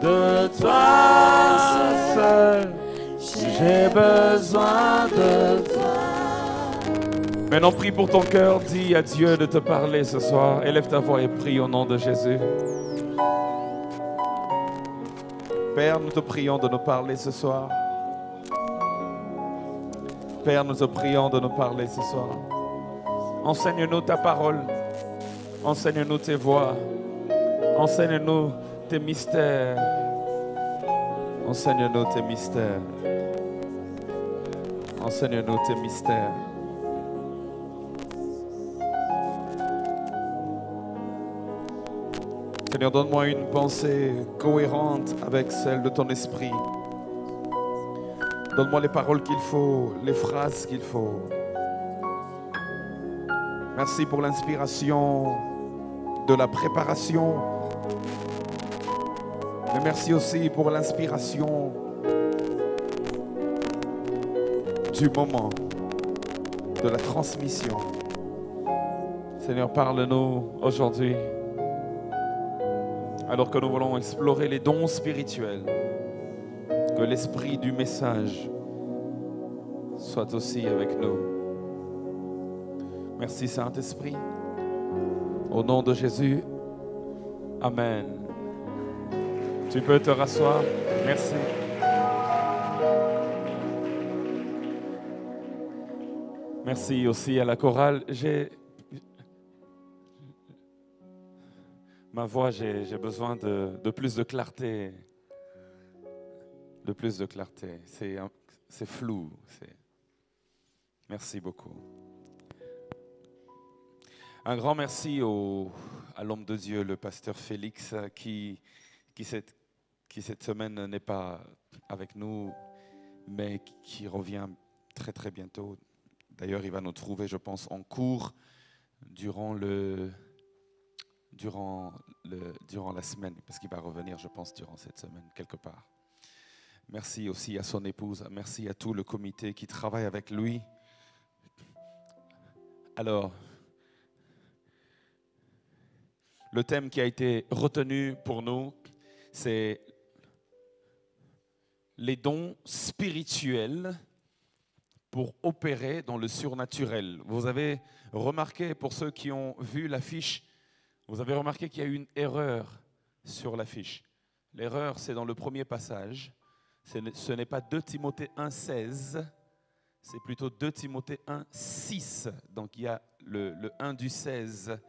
de toi seul. J'ai besoin de toi. Maintenant, prie pour ton cœur. Dis à Dieu de te parler ce soir. Élève ta voix et prie au nom de Jésus. Père, nous te prions de nous parler ce soir. Père, nous te prions de nous parler ce soir. Enseigne-nous ta parole. Enseigne-nous tes voies. Enseigne-nous tes mystères. Enseigne-nous tes mystères. Enseigne-nous tes mystères. Seigneur, donne-moi une pensée cohérente avec celle de ton esprit. Donne-moi les paroles qu'il faut, les phrases qu'il faut. Merci pour l'inspiration de la préparation. Mais merci aussi pour l'inspiration du moment, de la transmission. Seigneur, parle-nous aujourd'hui, alors que nous voulons explorer les dons spirituels. Que l'esprit du message soit aussi avec nous. Merci Saint-Esprit. Au nom de Jésus, Amen. Tu peux te rasseoir. Merci. Merci aussi à la chorale. Ma voix, j'ai besoin de plus de clarté. De plus de clarté. C'est flou. Merci beaucoup. Un grand merci à l'homme de Dieu, le pasteur Félix, qui cette semaine n'est pas avec nous, mais qui revient très très bientôt. D'ailleurs, il va nous trouver, je pense, en cours durant la semaine, parce qu'il va revenir, je pense, durant cette semaine, quelque part. Merci aussi à son épouse, merci à tout le comité qui travaille avec lui. Alors, le thème qui a été retenu pour nous, c'est les dons spirituels pour opérer dans le surnaturel. Vous avez remarqué, pour ceux qui ont vu l'affiche, vous avez remarqué qu'il y a eu une erreur sur l'affiche. L'erreur, c'est dans le premier passage. Ce n'est pas 2 Timothée 1,16, c'est plutôt 2 Timothée 1,6. Donc il y a le 1 du 16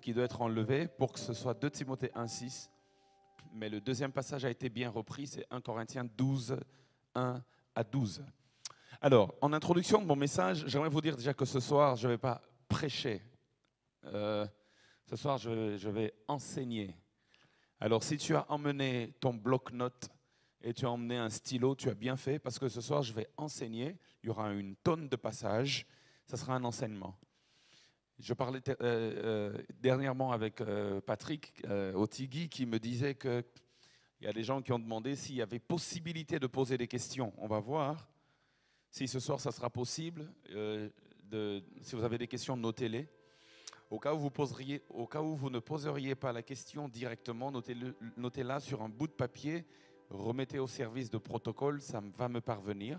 qui doit être enlevé pour que ce soit 2 Timothée 1,6. Mais le deuxième passage a été bien repris, c'est 1 Corinthiens 12, 1 à 12. Alors, en introduction de mon message, j'aimerais vous dire déjà que ce soir, je ne vais pas prêcher. Ce soir, je vais enseigner. Alors, si tu as emmené ton bloc-notes et tu as emmené un stylo, tu as bien fait, parce que ce soir, je vais enseigner. Il y aura une tonne de passages. Ça sera un enseignement. Je parlais dernièrement avec Patrick Otigui qui me disait qu'il y a des gens qui ont demandé s'il y avait possibilité de poser des questions. On va voir si ce soir, ça sera possible. Si vous avez des questions, notez-les. Au cas où vous ne poseriez pas la question directement, notez-la sur un bout de papier, remettez au service de protocole, ça va me parvenir.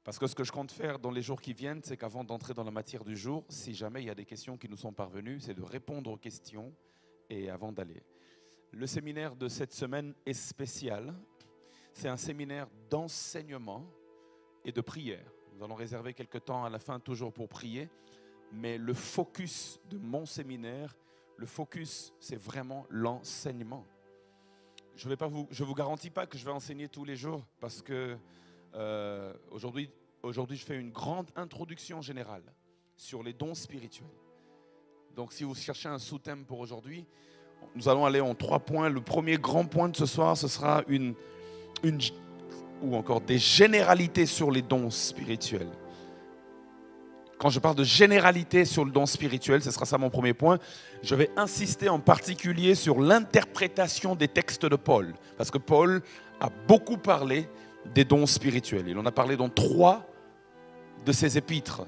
Parce que ce que je compte faire dans les jours qui viennent, c'est qu'avant d'entrer dans la matière du jour, si jamais il y a des questions qui nous sont parvenues, c'est de répondre aux questions et avant d'aller. Le séminaire de cette semaine est spécial. C'est un séminaire d'enseignement et de prière. Nous allons réserver quelques temps à la fin toujours pour prier. Mais le focus de mon séminaire, le focus, c'est vraiment l'enseignement. Je vous garantis pas que je vais enseigner tous les jours parce que aujourd'hui, je fais une grande introduction générale sur les dons spirituels. Donc, si vous cherchez un sous-thème pour aujourd'hui, nous allons aller en 3 points. Le premier grand point de ce soir, ce sera ou encore des généralités sur les dons spirituels. Quand je parle de généralité sur le don spirituel, ce sera ça mon premier point. Je vais insister en particulier sur l'interprétation des textes de Paul. Parce que Paul a beaucoup parlé des dons spirituels. Il en a parlé dans 3 de ses épîtres.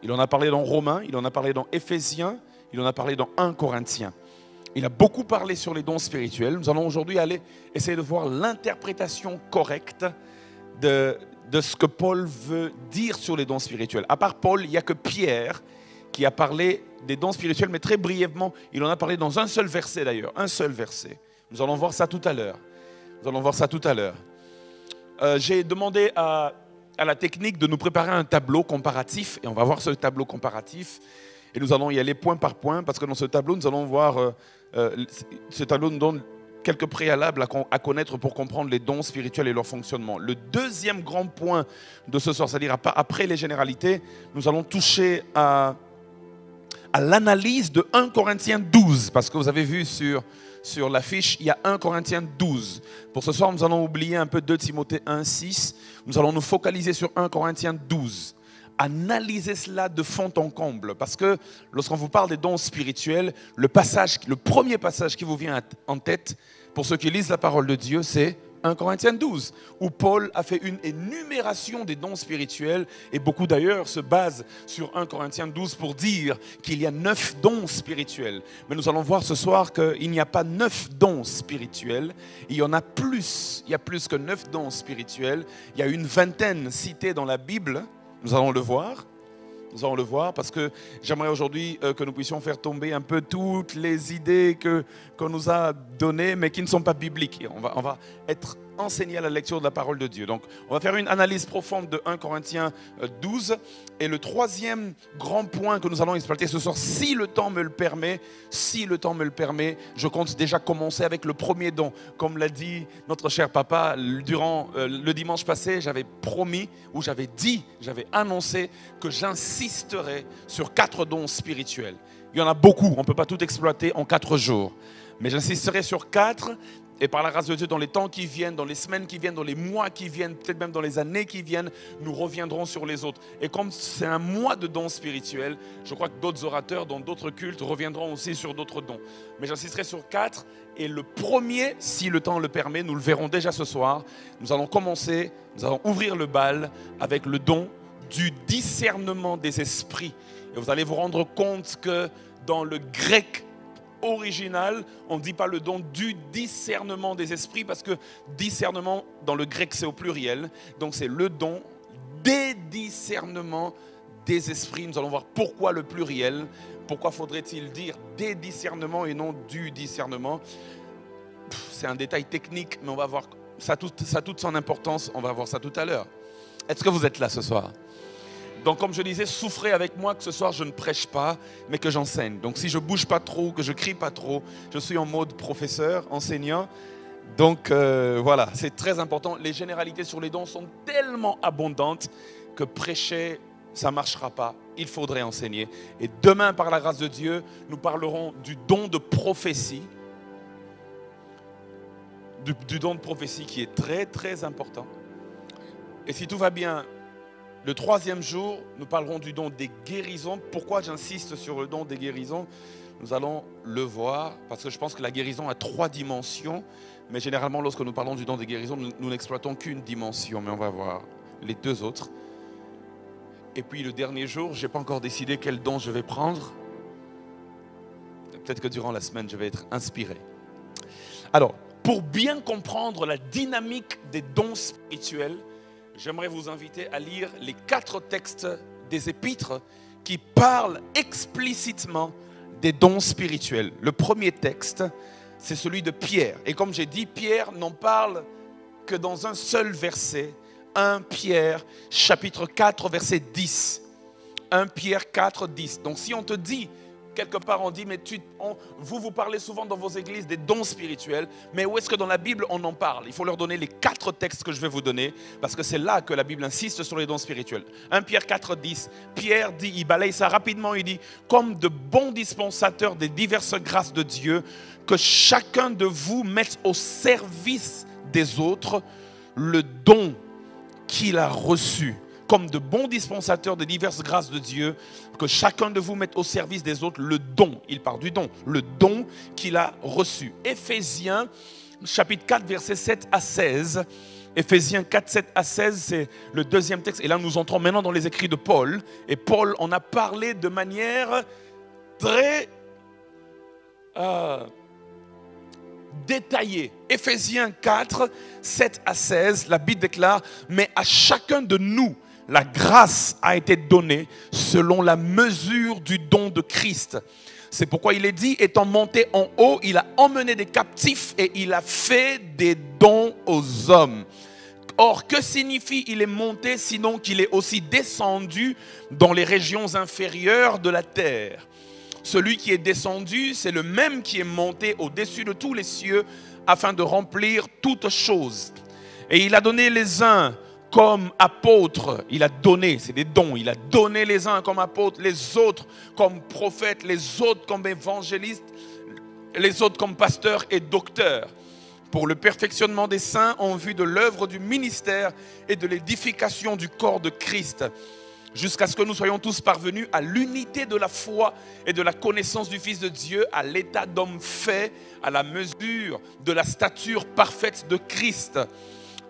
Il en a parlé dans Romains, il en a parlé dans Éphésiens, il en a parlé dans 1 Corinthiens. Il a beaucoup parlé sur les dons spirituels. Nous allons aujourd'hui aller essayer de voir l'interprétation correcte de ce que Paul veut dire sur les dons spirituels. À part Paul, il n'y a que Pierre qui a parlé des dons spirituels, mais très brièvement, il en a parlé dans un seul verset d'ailleurs, un seul verset. Nous allons voir ça tout à l'heure. J'ai demandé à la technique de nous préparer un tableau comparatif, et on va voir ce tableau comparatif, et nous allons y aller point par point, parce que dans ce tableau, nous allons voir, ce tableau nous donne quelques préalables à connaître pour comprendre les dons spirituels et leur fonctionnement. Le deuxième grand point de ce soir, c'est-à-dire après les généralités, nous allons toucher à l'analyse de 1 Corinthiens 12, parce que vous avez vu sur l'affiche, il y a 1 Corinthiens 12. Pour ce soir, nous allons oublier un peu 2 Timothée 1, 6. Nous allons nous focaliser sur 1 Corinthiens 12. Analysez cela de fond en comble, parce que lorsqu'on vous parle des dons spirituels, le premier passage qui vous vient en tête, pour ceux qui lisent la parole de Dieu, c'est 1 Corinthiens 12, où Paul a fait une énumération des dons spirituels, et beaucoup d'ailleurs se basent sur 1 Corinthiens 12 pour dire qu'il y a 9 dons spirituels. Mais nous allons voir ce soir qu'il n'y a pas 9 dons spirituels, il y en a plus, il y a plus que 9 dons spirituels, il y a une vingtaine cités dans la Bible. Nous allons le voir parce que j'aimerais aujourd'hui que nous puissions faire tomber un peu toutes les idées qu'on nous a données mais qui ne sont pas bibliques. On va être enseigné à la lecture de la parole de Dieu. Donc on va faire une analyse profonde de 1 Corinthiens 12 et le troisième grand point que nous allons exploiter ce soir, si le temps me le permet, je compte déjà commencer avec le premier don. Comme l'a dit notre cher papa durant le dimanche passé, j'avais annoncé que j'insisterais sur 4 dons spirituels. Il y en a beaucoup, on ne peut pas tout exploiter en 4 jours. Mais j'insisterai sur 4 et par la grâce de Dieu, dans les temps qui viennent, dans les semaines qui viennent, dans les mois qui viennent, peut-être même dans les années qui viennent, nous reviendrons sur les autres. Et comme c'est un mois de dons spirituels, je crois que d'autres orateurs dans d'autres cultes reviendront aussi sur d'autres dons. Mais j'insisterai sur 4 et le premier, si le temps le permet, nous le verrons déjà ce soir. Nous allons ouvrir le bal avec le don du discernement des esprits. Et vous allez vous rendre compte que dans le grec original, on ne dit pas le don du discernement des esprits parce que discernement dans le grec c'est au pluriel. Donc c'est le don des discernements des esprits. Nous allons voir pourquoi le pluriel. Pourquoi faudrait-il dire des discernements et non du discernement? C'est un détail technique, mais on va voir ça toute son importance. On va voir ça tout à l'heure. Est-ce que vous êtes là ce soir? Donc comme je disais, souffrez avec moi que ce soir je ne prêche pas, mais que j'enseigne. Donc si je ne bouge pas trop, que je ne crie pas trop, je suis en mode professeur, enseignant. Donc voilà, c'est très important. Les généralités sur les dons sont tellement abondantes que prêcher, ça ne marchera pas. Il faudrait enseigner. Et demain, par la grâce de Dieu, nous parlerons du don de prophétie. Du don de prophétie qui est très très important. Et si tout va bien, le troisième jour, nous parlerons du don des guérisons. Pourquoi j'insiste sur le don des guérisons? Nous allons le voir parce que je pense que la guérison a 3 dimensions. Mais généralement, lorsque nous parlons du don des guérisons, nous n'exploitons qu'une dimension. Mais on va voir les 2 autres. Et puis le dernier jour, je n'ai pas encore décidé quel don je vais prendre. Peut-être que durant la semaine, je vais être inspiré. Alors, pour bien comprendre la dynamique des dons spirituels, j'aimerais vous inviter à lire les 4 textes des épîtres qui parlent explicitement des dons spirituels. Le premier texte, c'est celui de Pierre. Et comme j'ai dit, Pierre n'en parle que dans un seul verset. 1 Pierre, chapitre 4, verset 10. 1 Pierre 4, 10. Donc si on te dit, quelque part on dit, mais vous parlez souvent dans vos églises des dons spirituels, mais où est-ce que dans la Bible on en parle? Il faut leur donner les 4 textes que je vais vous donner, parce que c'est là que la Bible insiste sur les dons spirituels. 1 Pierre 4, 10, Pierre dit, il balaye ça rapidement, il dit, comme de bons dispensateurs des diverses grâces de Dieu, que chacun de vous mette au service des autres le don qu'il a reçu. Comme de bons dispensateurs de diverses grâces de Dieu, que chacun de vous mette au service des autres le don. Il parle du don, le don qu'il a reçu. Éphésiens, chapitre 4, versets 7 à 16. Éphésiens 4, 7 à 16, c'est le deuxième texte. Et là, nous entrons maintenant dans les écrits de Paul. Et Paul en a parlé de manière très détaillé. Éphésiens 4, 7 à 16, la Bible déclare, mais à chacun de nous, la grâce a été donnée selon la mesure du don de Christ. C'est pourquoi il est dit, étant monté en haut, il a emmené des captifs et il a fait des dons aux hommes. Or, que signifie il est monté sinon qu'il est aussi descendu dans les régions inférieures de la terre? Celui qui est descendu, c'est le même qui est monté au-dessus de tous les cieux afin de remplir toutes choses. Et il a donné les uns comme apôtres, il a donné, c'est des dons, il a donné les uns comme apôtres, les autres comme prophètes, les autres comme évangélistes, les autres comme pasteurs et docteurs, pour le perfectionnement des saints en vue de l'œuvre du ministère et de l'édification du corps de Christ, jusqu'à ce que nous soyons tous parvenus à l'unité de la foi et de la connaissance du Fils de Dieu, à l'état d'homme fait, à la mesure de la stature parfaite de Christ,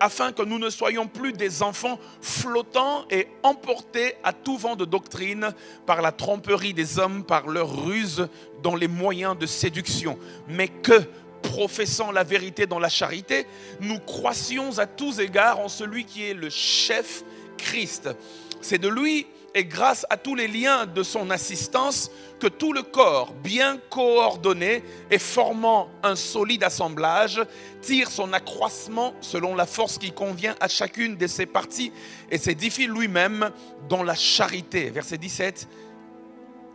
afin que nous ne soyons plus des enfants flottants et emportés à tout vent de doctrine par la tromperie des hommes, par leur ruse dans les moyens de séduction, mais que, professant la vérité dans la charité, nous croissions à tous égards en celui qui est le chef, Christ. C'est de lui et grâce à tous les liens de son assistance que tout le corps, bien coordonné et formant un solide assemblage, tire son accroissement selon la force qui convient à chacune de ses parties et s'édifie lui-même dans la charité. Verset 17.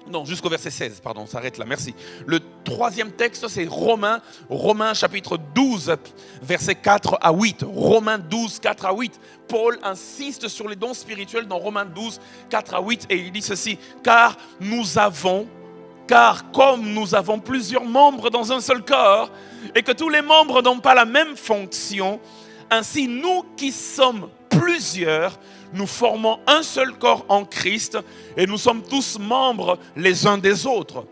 Non, jusqu'au verset 16, pardon, on s'arrête là, merci. Le troisième texte, c'est Romains chapitre 12, versets 4 à 8. Romains 12, 4 à 8. Paul insiste sur les dons spirituels dans Romains 12, 4 à 8, et il dit ceci, car comme nous avons plusieurs membres dans un seul corps, et que tous les membres n'ont pas la même fonction, ainsi nous qui sommes plusieurs, nous formons un seul corps en Christ et nous sommes tous membres les uns des autres.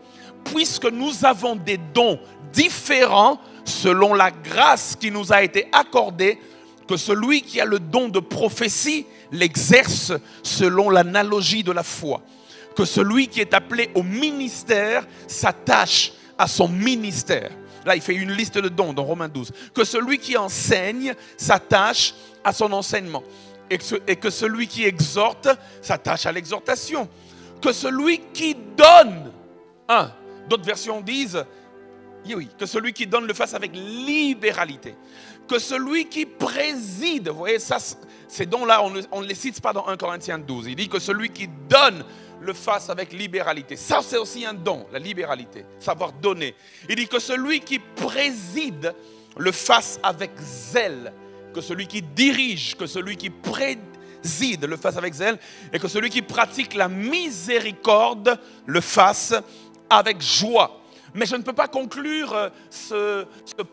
Puisque nous avons des dons différents selon la grâce qui nous a été accordée, que celui qui a le don de prophétie l'exerce selon l'analogie de la foi. Que celui qui est appelé au ministère s'attache à son ministère. Là, il fait une liste de dons dans Romains 12. Que celui qui enseigne s'attache à son enseignement. Et que celui qui exhorte s'attache à l'exhortation. Que celui qui donne, d'autres versions disent, oui, que celui qui donne le fasse avec libéralité. Que celui qui préside, vous voyez, ça, ces dons-là, on ne les cite pas dans 1 Corinthiens 12. Il dit que celui qui donne le fasse avec libéralité. Ça, c'est aussi un don, la libéralité, savoir donner. Il dit que celui qui préside le fasse avec zèle. Que celui qui dirige, que celui qui préside le fasse avec zèle, et que celui qui pratique la miséricorde le fasse avec joie. Mais je ne peux pas conclure ce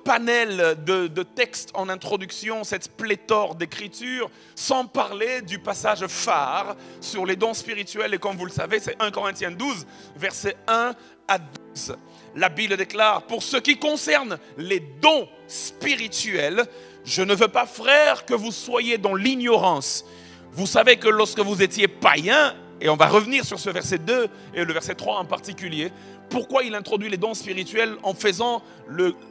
panel de textes en introduction, cette pléthore d'écritures, sans parler du passage phare sur les dons spirituels. Et comme vous le savez, c'est 1 Corinthiens 12, versets 1 à 12. La Bible déclare, pour ce qui concerne les dons spirituels, je ne veux pas, frères, que vous soyez dans l'ignorance. Vous savez que lorsque vous étiez païens, et on va revenir sur ce verset 2 et le verset 3 en particulier, pourquoi il introduit les dons spirituels en faisant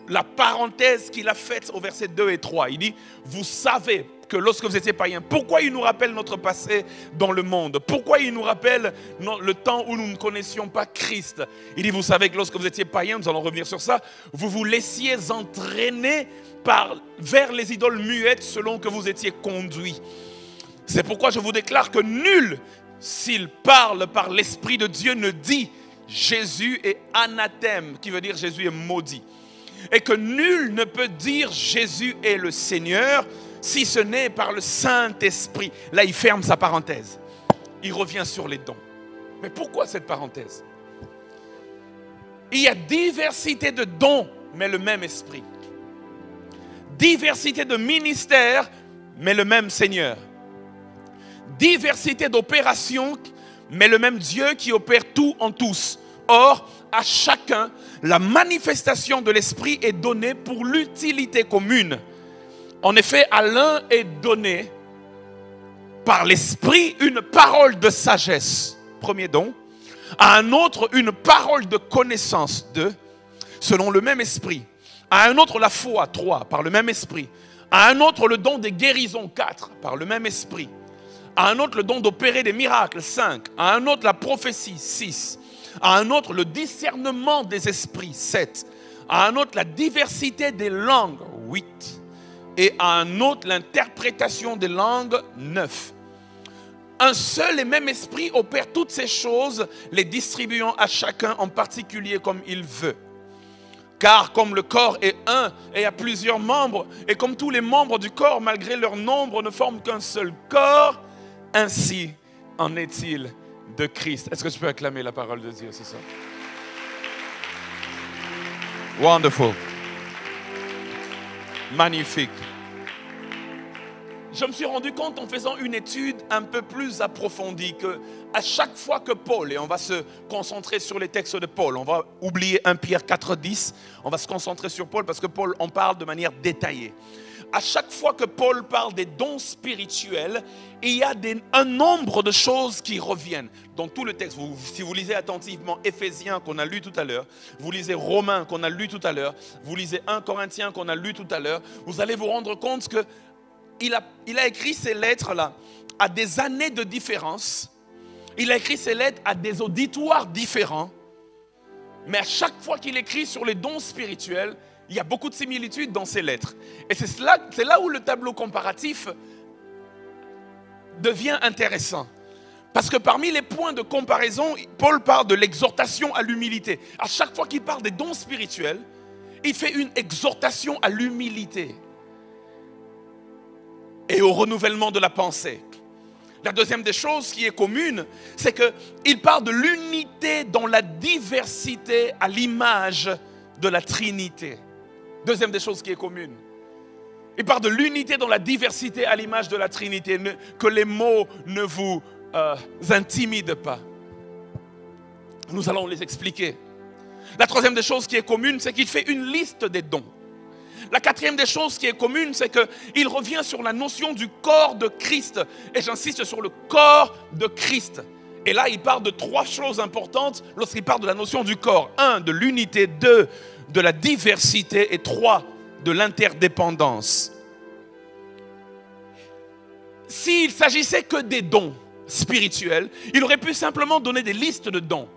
la parenthèse qu'il a faite au verset 2 et 3. Il dit, vous savez que lorsque vous étiez païens, pourquoi il nous rappelle notre passé dans le monde? Pourquoi il nous rappelle le temps où nous ne connaissions pas Christ? Il dit, vous savez que lorsque vous étiez païens, nous allons revenir sur ça, vous vous laissiez entraîner vers les idoles muettes selon que vous étiez conduits. C'est pourquoi je vous déclare que nul, s'il parle par l'Esprit de Dieu, ne dit Jésus est anathème, qui veut dire Jésus est maudit. Et que nul ne peut dire Jésus est le Seigneur, si ce n'est par le Saint-Esprit. Là, il ferme sa parenthèse. Il revient sur les dons. Mais pourquoi cette parenthèse? Il y a diversité de dons, mais le même Esprit. Diversité de ministères, mais le même Seigneur. Diversité d'opérations, mais le même Dieu qui opère tout en tous. Or, à chacun, la manifestation de l'Esprit est donnée pour l'utilité commune. En effet, à l'un est donné par l'Esprit une parole de sagesse, premier don. À un autre, une parole de connaissance, selon le même Esprit. À un autre, la foi, 3, par le même esprit. À un autre, le don des guérisons, 4, par le même esprit. À un autre, le don d'opérer des miracles, 5. À un autre, la prophétie, 6. À un autre, le discernement des esprits, 7. À un autre, la diversité des langues, 8. Et à un autre, l'interprétation des langues, 9. Un seul et même esprit opère toutes ces choses, les distribuant à chacun en particulier comme il veut. Car comme le corps est un et a plusieurs membres, et comme tous les membres du corps, malgré leur nombre, ne forment qu'un seul corps, ainsi en est-il de Christ. Est-ce que tu peux acclamer la parole de Dieu ce soir? Wonderful. Magnifique. Je me suis rendu compte en faisant une étude un peu plus approfondie que à chaque fois que Paul, et on va se concentrer sur les textes de Paul, on va oublier 1 Pierre 4,10, on va se concentrer sur Paul parce que Paul en parle de manière détaillée. À chaque fois que Paul parle des dons spirituels, il y a un nombre de choses qui reviennent dans tout le texte. Si vous lisez attentivement Éphésiens qu'on a lu tout à l'heure, vous lisez Romains qu'on a lu tout à l'heure, vous lisez 1 Corinthiens qu'on a lu tout à l'heure, vous allez vous rendre compte que il a écrit ces lettres-là à des années de différence. Il a écrit ces lettres à des auditoires différents. Mais à chaque fois qu'il écrit sur les dons spirituels, il y a beaucoup de similitudes dans ces lettres. Et c'est là où le tableau comparatif devient intéressant. Parce que parmi les points de comparaison, Paul parle de l'exhortation à l'humilité. À chaque fois qu'il parle des dons spirituels, il fait une exhortation à l'humilité et au renouvellement de la pensée. La deuxième des choses qui est commune, c'est qu'il parle de l'unité dans la diversité à l'image de la Trinité. Deuxième des choses qui est commune. Il parle de l'unité dans la diversité à l'image de la Trinité. Que les mots ne vous intimident pas. Nous allons les expliquer. La troisième des choses qui est commune, c'est qu'il fait une liste des dons. La quatrième des choses qui est commune, c'est qu'il revient sur la notion du corps de Christ. Et j'insiste sur le corps de Christ. Et là, il parle de trois choses importantes lorsqu'il parle de la notion du corps. 1, de l'unité. 2, de la diversité. Et 3, de l'interdépendance. S'il s'agissait que des dons spirituels, il aurait pu simplement donner des listes de dons.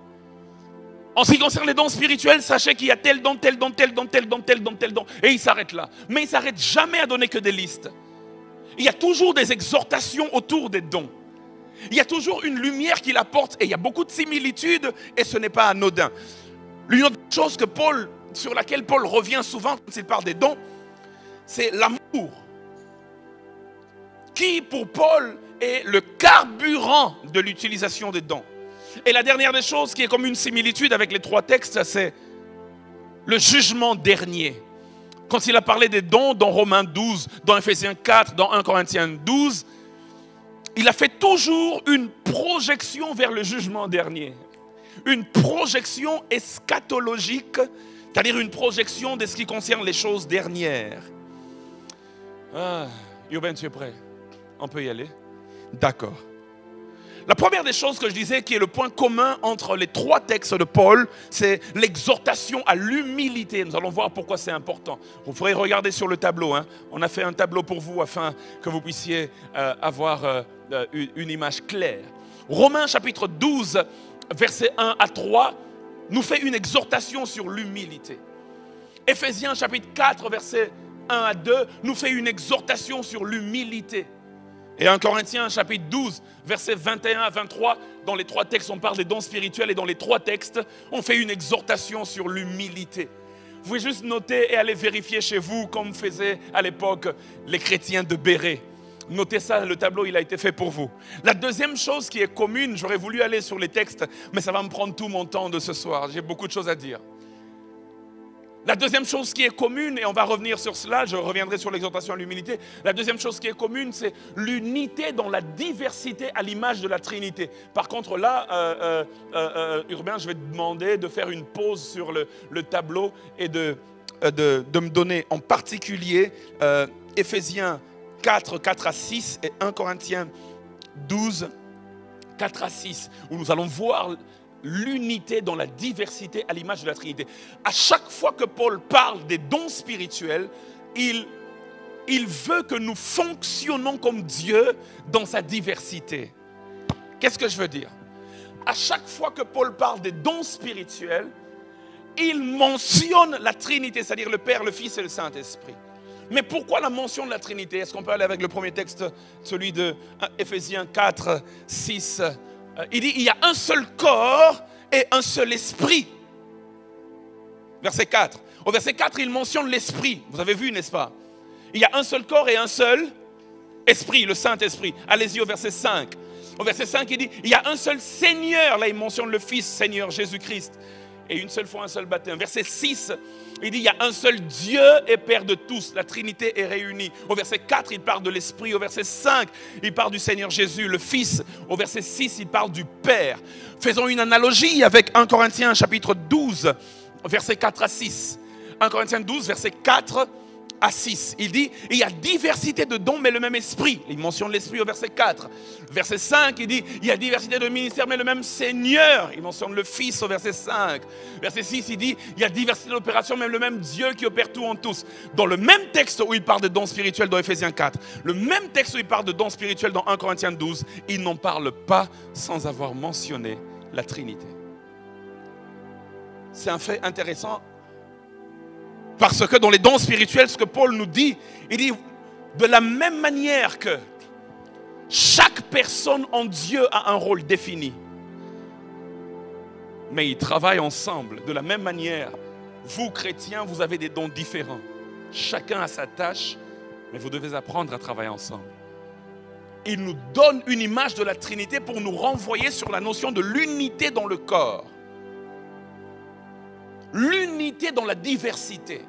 En ce qui concerne les dons spirituels, sachez qu'il y a tel don, tel don, tel don, tel don, tel don, tel don. Et il s'arrête là. Mais il ne s'arrête jamais à donner que des listes. Il y a toujours des exhortations autour des dons. Il y a toujours une lumière qu'il apporte. Et il y a beaucoup de similitudes et ce n'est pas anodin. L'une autre chose sur laquelle Paul revient souvent quand il parle des dons, c'est l'amour. Qui, pour Paul, est le carburant de l'utilisation des dons. Et la dernière des choses qui est comme une similitude avec les trois textes, c'est le jugement dernier. Quand il a parlé des dons dans Romains 12, dans Éphésiens 4, dans 1 Corinthiens 12, il a fait toujours une projection vers le jugement dernier. Une projection eschatologique, c'est-à-dire une projection de ce qui concerne les choses dernières. Urbain, tu es prêt? On peut y aller? D'accord. La première des choses que je disais qui est le point commun entre les trois textes de Paul, c'est l'exhortation à l'humilité. Nous allons voir pourquoi c'est important. Vous pourrez regarder sur le tableau. On a fait un tableau pour vous afin que vous puissiez avoir une image claire. Romains chapitre 12, versets 1 à 3, nous fait une exhortation sur l'humilité. Éphésiens chapitre 4, versets 1 à 2, nous fait une exhortation sur l'humilité. Et 1 Corinthiens chapitre 12, versets 21 à 23, dans les trois textes, on parle des dons spirituels et dans les trois textes, on fait une exhortation sur l'humilité. Vous pouvez juste noter et aller vérifier chez vous, comme faisaient à l'époque les chrétiens de Béret. Notez ça, le tableau il a été fait pour vous. La deuxième chose qui est commune, j'aurais voulu aller sur les textes, mais ça va me prendre tout mon temps de ce soir, j'ai beaucoup de choses à dire. La deuxième chose qui est commune, et on va revenir sur cela, je reviendrai sur l'exhortation à l'humilité. La deuxième chose qui est commune, c'est l'unité dans la diversité à l'image de la Trinité. Par contre là, Urbain, je vais te demander de faire une pause sur le tableau et de me donner en particulier Éphésiens 4, 4 à 6 et 1 Corinthiens 12, 4 à 6, où nous allons voir l'unité dans la diversité à l'image de la Trinité. À chaque fois que Paul parle des dons spirituels, il veut que nous fonctionnons comme Dieu dans sa diversité. Qu'est-ce que je veux dire? À chaque fois que Paul parle des dons spirituels, il mentionne la Trinité, c'est-à-dire le Père, le Fils et le Saint-Esprit. Mais pourquoi la mention de la Trinité? Est-ce qu'on peut aller avec le premier texte, celui de Éphésiens 4, 6? Il dit, il y a un seul corps et un seul esprit. Verset 4. Au verset 4, il mentionne l'esprit. Vous avez vu, n'est-ce pas? Il y a un seul corps et un seul esprit, le Saint-Esprit. Allez-y au verset 5. Au verset 5, il dit, il y a un seul Seigneur. Là, il mentionne le Fils, Seigneur Jésus-Christ. Et une seule fois, un seul baptême. Verset 6, il dit, il y a un seul Dieu et Père de tous. La Trinité est réunie. Au verset 4, il parle de l'Esprit. Au verset 5, il parle du Seigneur Jésus, le Fils. Au verset 6, il parle du Père. Faisons une analogie avec 1 Corinthiens chapitre 12, verset 4 à 6. 1 Corinthiens 12, verset 4 à 6. Il dit, il y a diversité de dons, mais le même esprit. Il mentionne l'esprit au verset 4. Verset 5, il dit, il y a diversité de ministères, mais le même Seigneur. Il mentionne le Fils au verset 5. Verset 6, il dit, il y a diversité d'opérations, mais le même Dieu qui opère tout en tous. Dans le même texte où il parle de dons spirituels dans Éphésiens 4, le même texte où il parle de dons spirituels dans 1 Corinthiens 12, il n'en parle pas sans avoir mentionné la Trinité. C'est un fait intéressant. Parce que dans les dons spirituels, ce que Paul nous dit, il dit de la même manière que chaque personne en Dieu a un rôle défini, mais ils travaillent ensemble. De la même manière, vous chrétiens, vous avez des dons différents. Chacun a sa tâche, mais vous devez apprendre à travailler ensemble. Il nous donne une image de la Trinité pour nous renvoyer sur la notion de l'unité dans le corps. L'unité dans la diversité.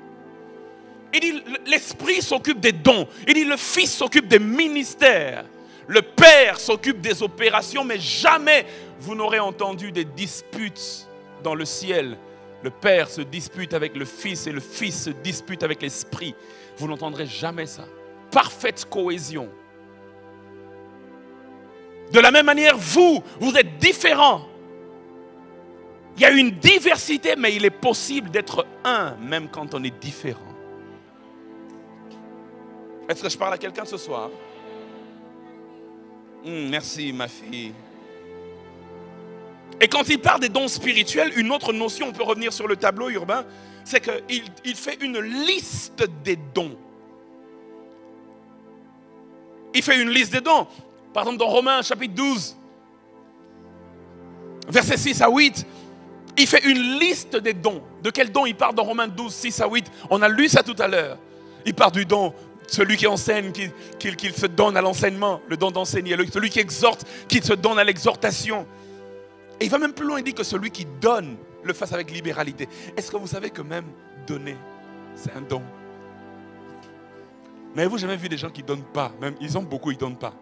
Il dit l'Esprit s'occupe des dons. Il dit le Fils s'occupe des ministères. Le Père s'occupe des opérations, mais jamais vous n'aurez entendu des disputes dans le ciel. Le Père se dispute avec le Fils et le Fils se dispute avec l'Esprit. Vous n'entendrez jamais ça. Parfaite cohésion. De la même manière, vous êtes différents. Il y a une diversité, mais il est possible d'être un, même quand on est différent. Est-ce que je parle à quelqu'un ce soir? Merci, ma fille. Et quand il parle des dons spirituels, une autre notion, on peut revenir sur le tableau urbain, c'est qu'il fait une liste des dons. Il fait une liste des dons. Par exemple, dans Romains chapitre 12, versets 6 à 8, il fait une liste des dons. De quels dons il parle dans Romains 12, 6 à 8? On a lu ça tout à l'heure. Il parle du don, celui qui enseigne, qu'il se donne à l'enseignement, le don d'enseigner. Celui qui exhorte, qu'il se donne à l'exhortation. Et il va même plus loin, il dit que celui qui donne le fasse avec libéralité. Est-ce que vous savez que même donner, c'est un don? Mais vous, j'ai jamais vu des gens qui ne donnent pas. Même, ils ont beaucoup, ils ne donnent pas.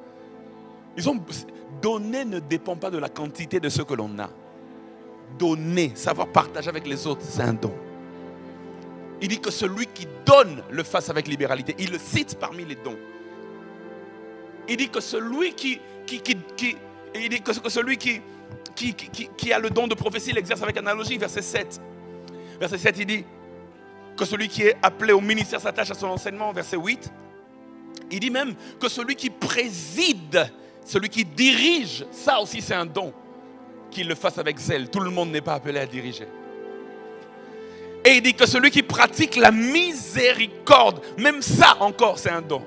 Donner ne dépend pas de la quantité de ce que l'on a. Donner, savoir partager avec les autres, c'est un don. Il dit que celui qui donne le fasse avec libéralité. Il le cite parmi les dons. Il dit que celui qui a le don de prophétie l'exerce avec analogie. Verset 7. Verset 7, il dit que celui qui est appelé au ministère s'attache à son enseignement. Verset 8. Il dit même que celui qui préside, celui qui dirige, ça aussi c'est un don. Qu'il le fasse avec zèle. Tout le monde n'est pas appelé à diriger. Et il dit que celui qui pratique la miséricorde, même ça encore c'est un don.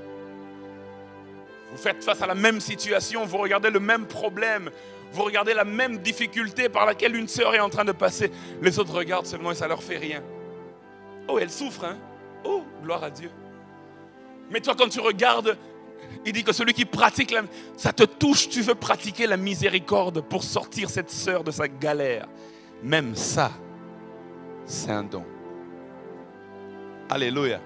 Vous faites face à la même situation, vous regardez le même problème, vous regardez la même difficulté par laquelle une sœur est en train de passer. Les autres regardent seulement et ça leur fait rien. Oh, elle souffre, hein? Oh, gloire à Dieu. Mais toi, quand tu regardes, il dit que celui qui pratique, ça te touche, tu veux pratiquer la miséricorde pour sortir cette sœur de sa galère. Même ça, c'est un don. Alléluia.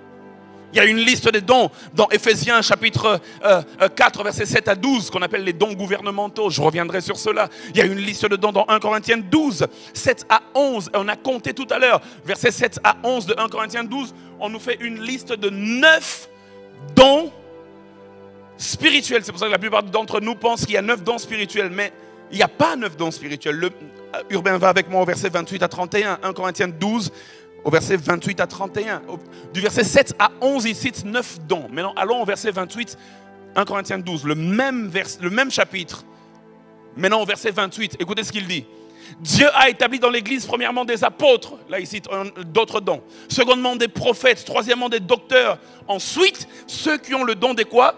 Il y a une liste des dons dans Éphésiens chapitre 4, versets 7 à 12, qu'on appelle les dons gouvernementaux. Je reviendrai sur cela. Il y a une liste de dons dans 1 Corinthiens 12, 7 à 11. On a compté tout à l'heure, versets 7 à 11 de 1 Corinthiens 12. On nous fait une liste de 9 dons spirituels. C'est pour ça que la plupart d'entre nous pensent qu'il y a 9 dons spirituels. Mais Il n'y a pas 9 dons spirituels. Urbain va avec moi au verset 28 à 31, 1 Corinthiens 12, au verset 28 à 31. Du verset 7 à 11, il cite 9 dons. Maintenant, allons au verset 28, 1 Corinthiens 12, le même chapitre. Maintenant, au verset 28, écoutez ce qu'il dit. Dieu a établi dans l'Église, premièrement, des apôtres. Là, il cite d'autres dons. Secondement, des prophètes. Troisièmement, des docteurs. Ensuite, ceux qui ont le don de quoi?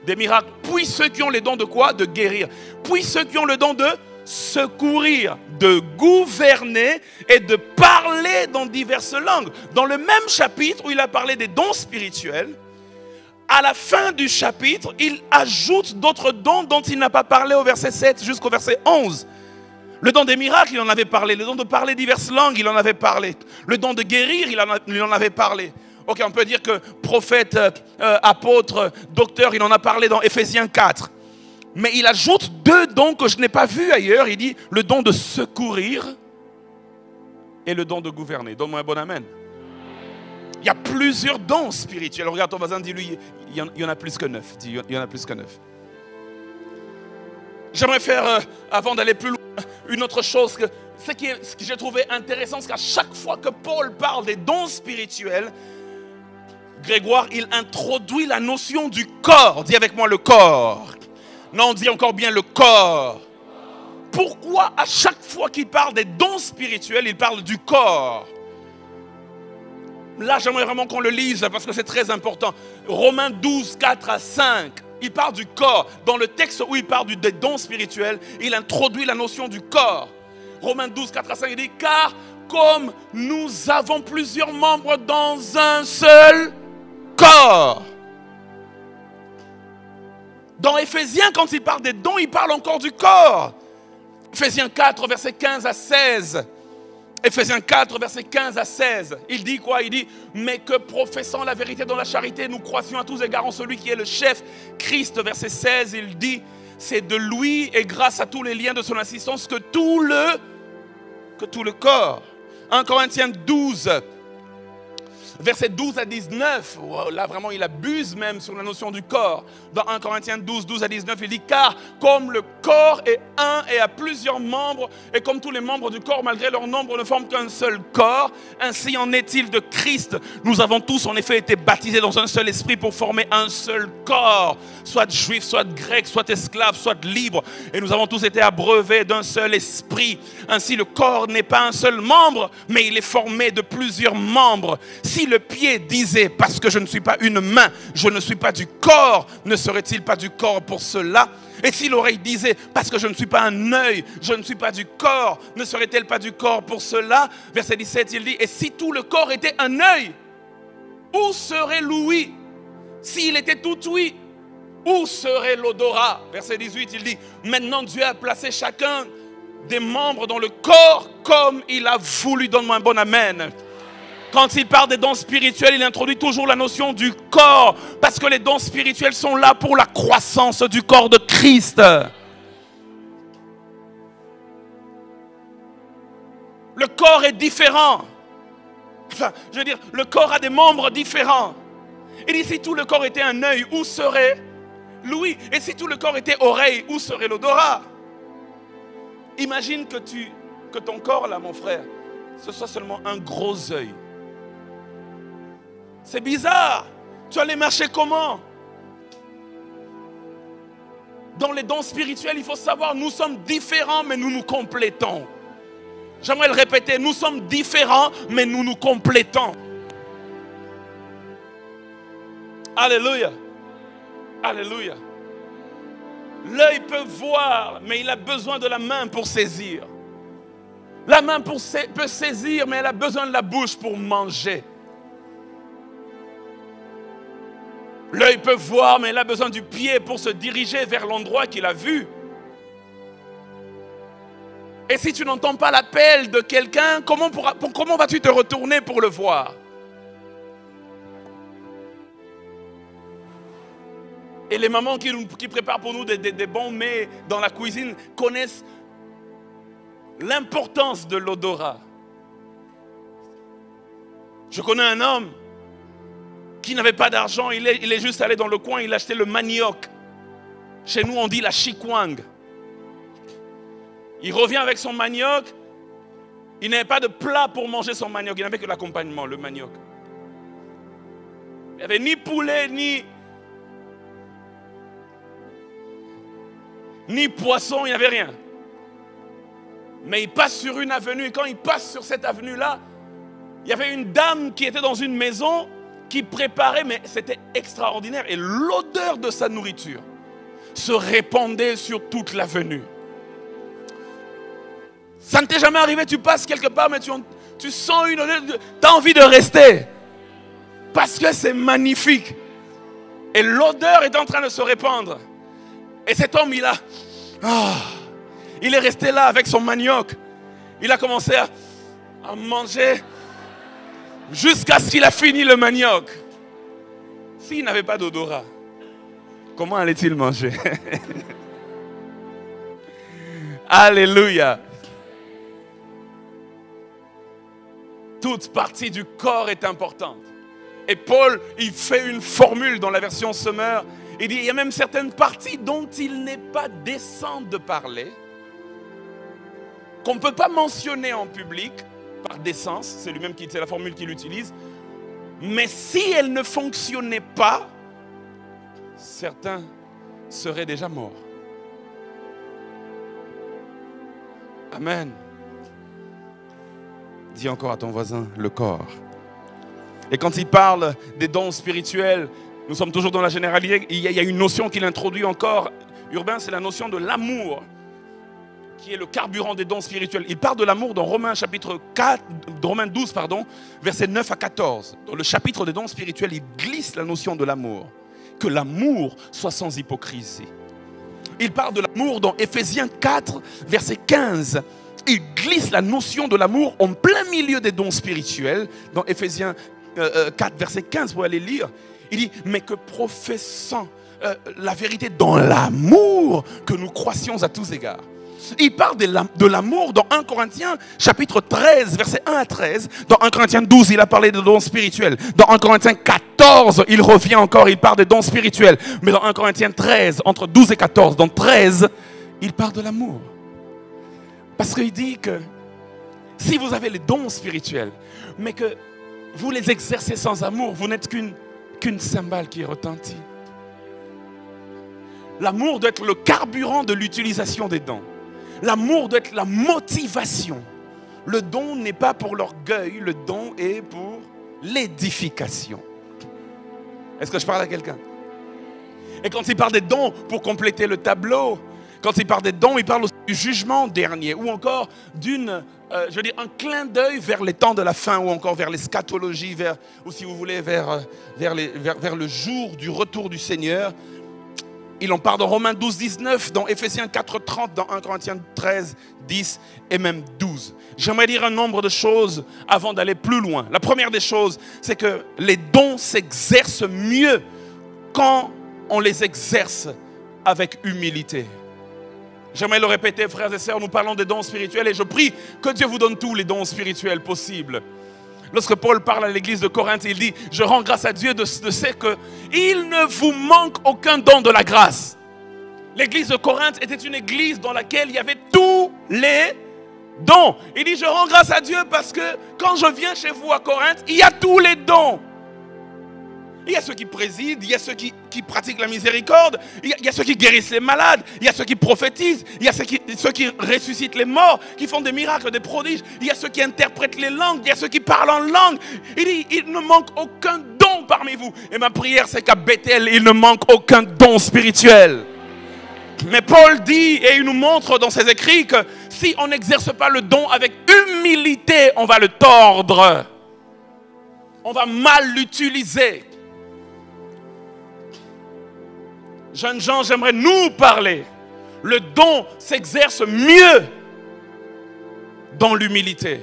Des miracles. Puis ceux qui ont les dons de quoi? De guérir. Puis ceux qui ont le don de secourir, de gouverner et de parler dans diverses langues. Dans le même chapitre où il a parlé des dons spirituels, à la fin du chapitre, il ajoute d'autres dons dont il n'a pas parlé au verset 7 jusqu'au verset 11. Le don des miracles, il en avait parlé. Le don de parler diverses langues, il en avait parlé. Le don de guérir, il en avait parlé. Ok, on peut dire que prophète, apôtre, docteur, il en a parlé dans Éphésiens 4. Mais il ajoute 2 dons que je n'ai pas vus ailleurs. Il dit le don de secourir et le don de gouverner. Donne-moi un bon amen. Il y a plusieurs dons spirituels. Regarde ton voisin, dis-lui, il y en a plus que 9. Dis, il y en a plus que 9. J'aimerais faire, avant d'aller plus loin, une autre chose. Ce que j'ai trouvé intéressant, c'est qu'à chaque fois que Paul parle des dons spirituels, Grégoire, il introduit la notion du corps. Dis avec moi le corps. Non, dis encore bien le corps. Pourquoi à chaque fois qu'il parle des dons spirituels, il parle du corps? Là, j'aimerais vraiment qu'on le lise parce que c'est très important. Romains 12, 4 à 5. Il parle du corps. Dans le texte où il parle des dons spirituels, il introduit la notion du corps. Romains 12, 4 à 5, il dit, car comme nous avons plusieurs membres dans un seul corps. Dans Éphésiens, quand il parle des dons, il parle encore du corps. Éphésiens 4, versets 15 à 16. Éphésiens 4, versets 15 à 16. Il dit quoi? Il dit, mais que professant la vérité dans la charité, nous croissions à tous égards en celui qui est le chef, Christ. Verset 16, il dit, c'est de lui et grâce à tous les liens de son assistance que tout le corps. 1 Corinthiens 12, versets 12 à 19, là vraiment il abuse même sur la notion du corps. Dans 1 Corinthiens 12, 12 à 19, il dit, car comme le corps est un et a plusieurs membres, et comme tous les membres du corps, malgré leur nombre, ne forment qu'un seul corps, ainsi en est-il de Christ. Nous avons tous en effet été baptisés dans un seul esprit pour former un seul corps, soit juif, soit grec, soit esclave, soit libre, et nous avons tous été abreuvés d'un seul esprit. Ainsi le corps n'est pas un seul membre, mais il est formé de plusieurs membres. Si le pied disait, parce que je ne suis pas une main, je ne suis pas du corps, ne serait-il pas du corps pour cela? Et si l'oreille disait, parce que je ne suis pas un œil, je ne suis pas du corps, ne serait-elle pas du corps pour cela? Verset 17, il dit, et si tout le corps était un œil, où serait l'ouïe? S'il était tout ouïe, où serait l'odorat? Verset 18, il dit, maintenant Dieu a placé chacun des membres dans le corps comme il a voulu. Donne-moi un bon amen. Quand il parle des dons spirituels, il introduit toujours la notion du corps. Parce que les dons spirituels sont là pour la croissance du corps de Christ. Le corps est différent. Enfin, je veux dire, le corps a des membres différents. Il dit, si tout le corps était un œil, où serait l'ouïe? Et si tout le corps était oreille, où serait l'odorat? Imagine que ton corps, là, mon frère, ce soit seulement un gros œil. C'est bizarre. Tu allais marcher comment? Dans les dons spirituels, il faut savoir, nous sommes différents, mais nous nous complétons. J'aimerais le répéter, nous sommes différents, mais nous nous complétons. Alléluia. Alléluia. L'œil peut voir, mais il a besoin de la main pour saisir. La main peut saisir, mais elle a besoin de la bouche pour manger. L'œil peut voir, mais il a besoin du pied pour se diriger vers l'endroit qu'il a vu. Et si tu n'entends pas l'appel de quelqu'un, comment vas-tu te retourner pour le voir? Et les mamans qui préparent pour nous des bons mets dans la cuisine connaissent l'importance de l'odorat. Je connais un homme qui n'avait pas d'argent, il est juste allé dans le coin, il a acheté le manioc. Chez nous, on dit la chikwang. Il revient avec son manioc. Il n'avait pas de plat pour manger son manioc. Il n'avait que l'accompagnement, le manioc. Il n'y avait ni poulet, ni poisson, il n'y avait rien. Mais il passe sur une avenue. Et quand il passe sur cette avenue-là, il y avait une dame qui était dans une maison qui préparait, mais c'était extraordinaire. Et l'odeur de sa nourriture se répandait sur toute l'avenue. Ça ne t'est jamais arrivé, tu passes quelque part, mais tu sens une odeur, tu as envie de rester. Parce que c'est magnifique. Et l'odeur est en train de se répandre. Et cet homme, il est resté là avec son manioc. Il a commencé à manger jusqu'à ce qu'il a fini le manioc. S'il n'avait pas d'odorat, comment allait-il manger? Alléluia. Toute partie du corps est importante. Et Paul, il fait une formule dans la version Semeur. Il dit, il y a même certaines parties dont il n'est pas décent de parler, qu'on ne peut pas mentionner en public, par décence, c'est lui-même c'est la formule qu'il utilise. Mais si elle ne fonctionnait pas, certains seraient déjà morts. Amen. Dis encore à ton voisin, le corps. Et quand il parle des dons spirituels, nous sommes toujours dans la généralité, il y a une notion qu'il introduit encore. Urbain, c'est la notion de l'amour, qui est le carburant des dons spirituels. Il parle de l'amour dans Romains 12, versets 9 à 14. Dans le chapitre des dons spirituels, il glisse la notion de l'amour. Que l'amour soit sans hypocrisie. Il parle de l'amour dans Éphésiens 4, verset 15. Il glisse la notion de l'amour en plein milieu des dons spirituels. Dans Éphésiens 4, verset 15, vous allez lire. Il dit, mais que professant la vérité dans l'amour, que nous croissions à tous égards. Il parle de l'amour dans 1 Corinthiens chapitre 13, verset 1 à 13. Dans 1 Corinthiens 12, il a parlé de dons spirituels. Dans 1 Corinthiens 14, il revient encore, il parle des dons spirituels. Mais dans 1 Corinthiens 13, entre 12 et 14, dans 13, il parle de l'amour. Parce qu'il dit que si vous avez les dons spirituels, mais que vous les exercez sans amour, vous n'êtes qu'une cymbale qui retentit. L'amour doit être le carburant de l'utilisation des dons. L'amour doit être la motivation. Le don n'est pas pour l'orgueil, le don est pour l'édification. Est-ce que je parle à quelqu'un? Et quand il parle des dons pour compléter le tableau, quand il parle des dons, il parle aussi du jugement dernier, ou encore un clin d'œil vers les temps de la fin, ou encore vers l'eschatologie, ou si vous voulez, vers le jour du retour du Seigneur. Il en parle dans Romains 12, 19, dans Éphésiens 4, 30, dans 1 Corinthiens 13, 10 et même 12. J'aimerais dire un nombre de choses avant d'aller plus loin. La première des choses, c'est que les dons s'exercent mieux quand on les exerce avec humilité. J'aimerais le répéter, frères et sœurs, nous parlons des dons spirituels et je prie que Dieu vous donne tous les dons spirituels possibles. Lorsque Paul parle à l'église de Corinthe, il dit, je rends grâce à Dieu de ce qu'il ne vous manque aucun don de la grâce. L'église de Corinthe était une église dans laquelle il y avait tous les dons. Il dit, je rends grâce à Dieu parce que quand je viens chez vous à Corinthe, il y a tous les dons. Il y a ceux qui président, il y a ceux qui pratiquent la miséricorde, il y a ceux qui guérissent les malades, il y a ceux qui prophétisent, il y a ceux qui ressuscitent les morts, qui font des miracles, des prodiges, il y a ceux qui interprètent les langues, il y a ceux qui parlent en langue. Il dit, il ne manque aucun don parmi vous. Et ma prière, c'est qu'à Bethel, il ne manque aucun don spirituel. Mais Paul dit, et il nous montre dans ses écrits, que si on n'exerce pas le don avec humilité, on va le tordre. On va mal l'utiliser. Jeunes gens, j'aimerais nous parler. Le don s'exerce mieux dans l'humilité.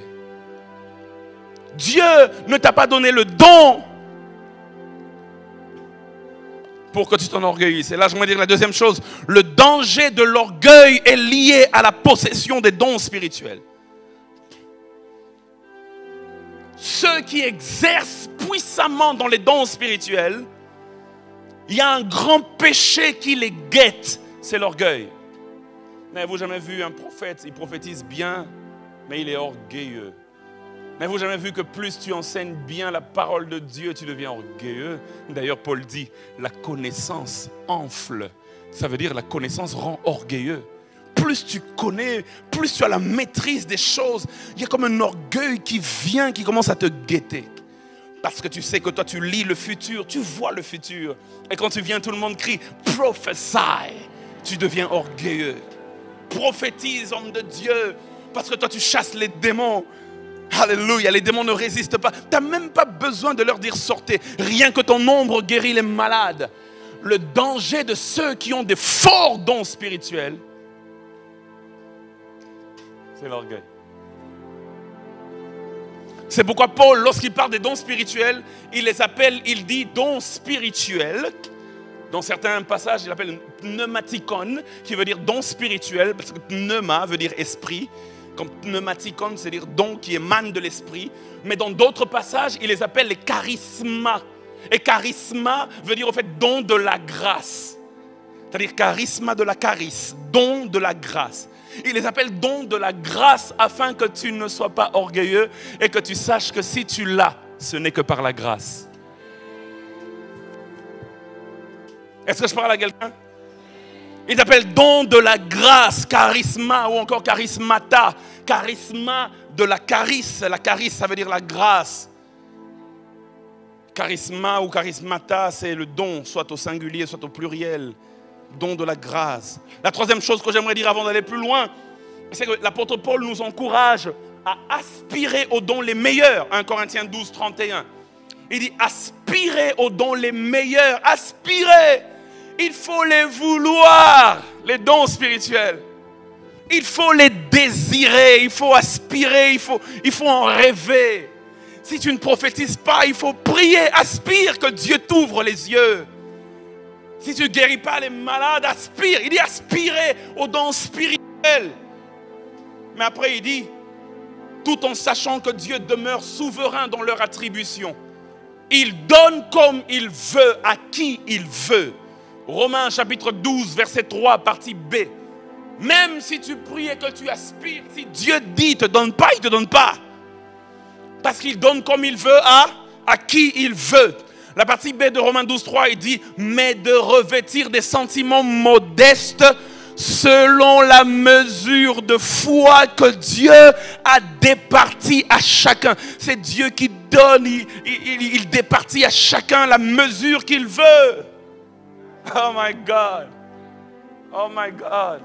Dieu ne t'a pas donné le don pour que tu t'enorgueillisses. Et là, j'aimerais dire la deuxième chose. Le danger de l'orgueil est lié à la possession des dons spirituels. Ceux qui exercent puissamment dans les dons spirituels, il y a un grand péché qui les guette, c'est l'orgueil. N'avez-vous jamais vu un prophète, il prophétise bien, mais il est orgueilleux? N'avez-vous jamais vu que plus tu enseignes bien la parole de Dieu, tu deviens orgueilleux? D'ailleurs, Paul dit, la connaissance enfle. Ça veut dire la connaissance rend orgueilleux. Plus tu connais, plus tu as la maîtrise des choses. Il y a comme un orgueil qui vient, qui commence à te guetter. Parce que tu sais que toi, tu lis le futur, tu vois le futur. Et quand tu viens, tout le monde crie « Prophesy ». Tu deviens orgueilleux. Prophétise, homme de Dieu. Parce que toi, tu chasses les démons. Alléluia, les démons ne résistent pas. Tu n'as même pas besoin de leur dire sortez. Rien que ton ombre guérit les malades. Le danger de ceux qui ont des forts dons spirituels, c'est l'orgueil. C'est pourquoi Paul, lorsqu'il parle des dons spirituels, il les appelle, il dit dons spirituels. Dans certains passages, il appelle pneumatikon, qui veut dire don spirituel, parce que pneuma veut dire esprit. Comme pneumatikon, c'est-à-dire don qui émane de l'esprit. Mais dans d'autres passages, il les appelle les charismas. Et charisma veut dire au fait don de la grâce. C'est-à-dire charisma de la charis, don de la grâce. Il les appelle don de la grâce afin que tu ne sois pas orgueilleux et que tu saches que si tu l'as, ce n'est que par la grâce. Est-ce que je parle à quelqu'un? Il t'appelle don de la grâce, charisma ou encore charismata. Charisma de la charis. La charis, ça veut dire la grâce. Charisma ou charismata, c'est le don, soit au singulier, soit au pluriel. Don de la grâce. La troisième chose que j'aimerais dire avant d'aller plus loin, c'est que l'apôtre Paul nous encourage à aspirer aux dons les meilleurs. 1 Corinthiens 12, 31. Il dit aspirer aux dons les meilleurs. Aspirer. Il faut les vouloir, les dons spirituels. Il faut les désirer, il faut aspirer, il faut en rêver. Si tu ne prophétises pas, il faut prier, aspire que Dieu t'ouvre les yeux. Si tu ne guéris pas les malades, aspire. Il dit aspirer aux dons spirituels. Mais après il dit, tout en sachant que Dieu demeure souverain dans leur attribution. Il donne comme il veut, à qui il veut. Romains chapitre 12, verset 3, partie B. Même si tu pries et que tu aspires, si Dieu dit, il ne te donne pas, il ne te donne pas. Parce qu'il donne comme il veut à qui il veut. La partie B de Romains 12, 3, il dit, mais de revêtir des sentiments modestes selon la mesure de foi que Dieu a départie à chacun. C'est Dieu qui donne, il départit à chacun la mesure qu'il veut. Oh my God. Oh my God.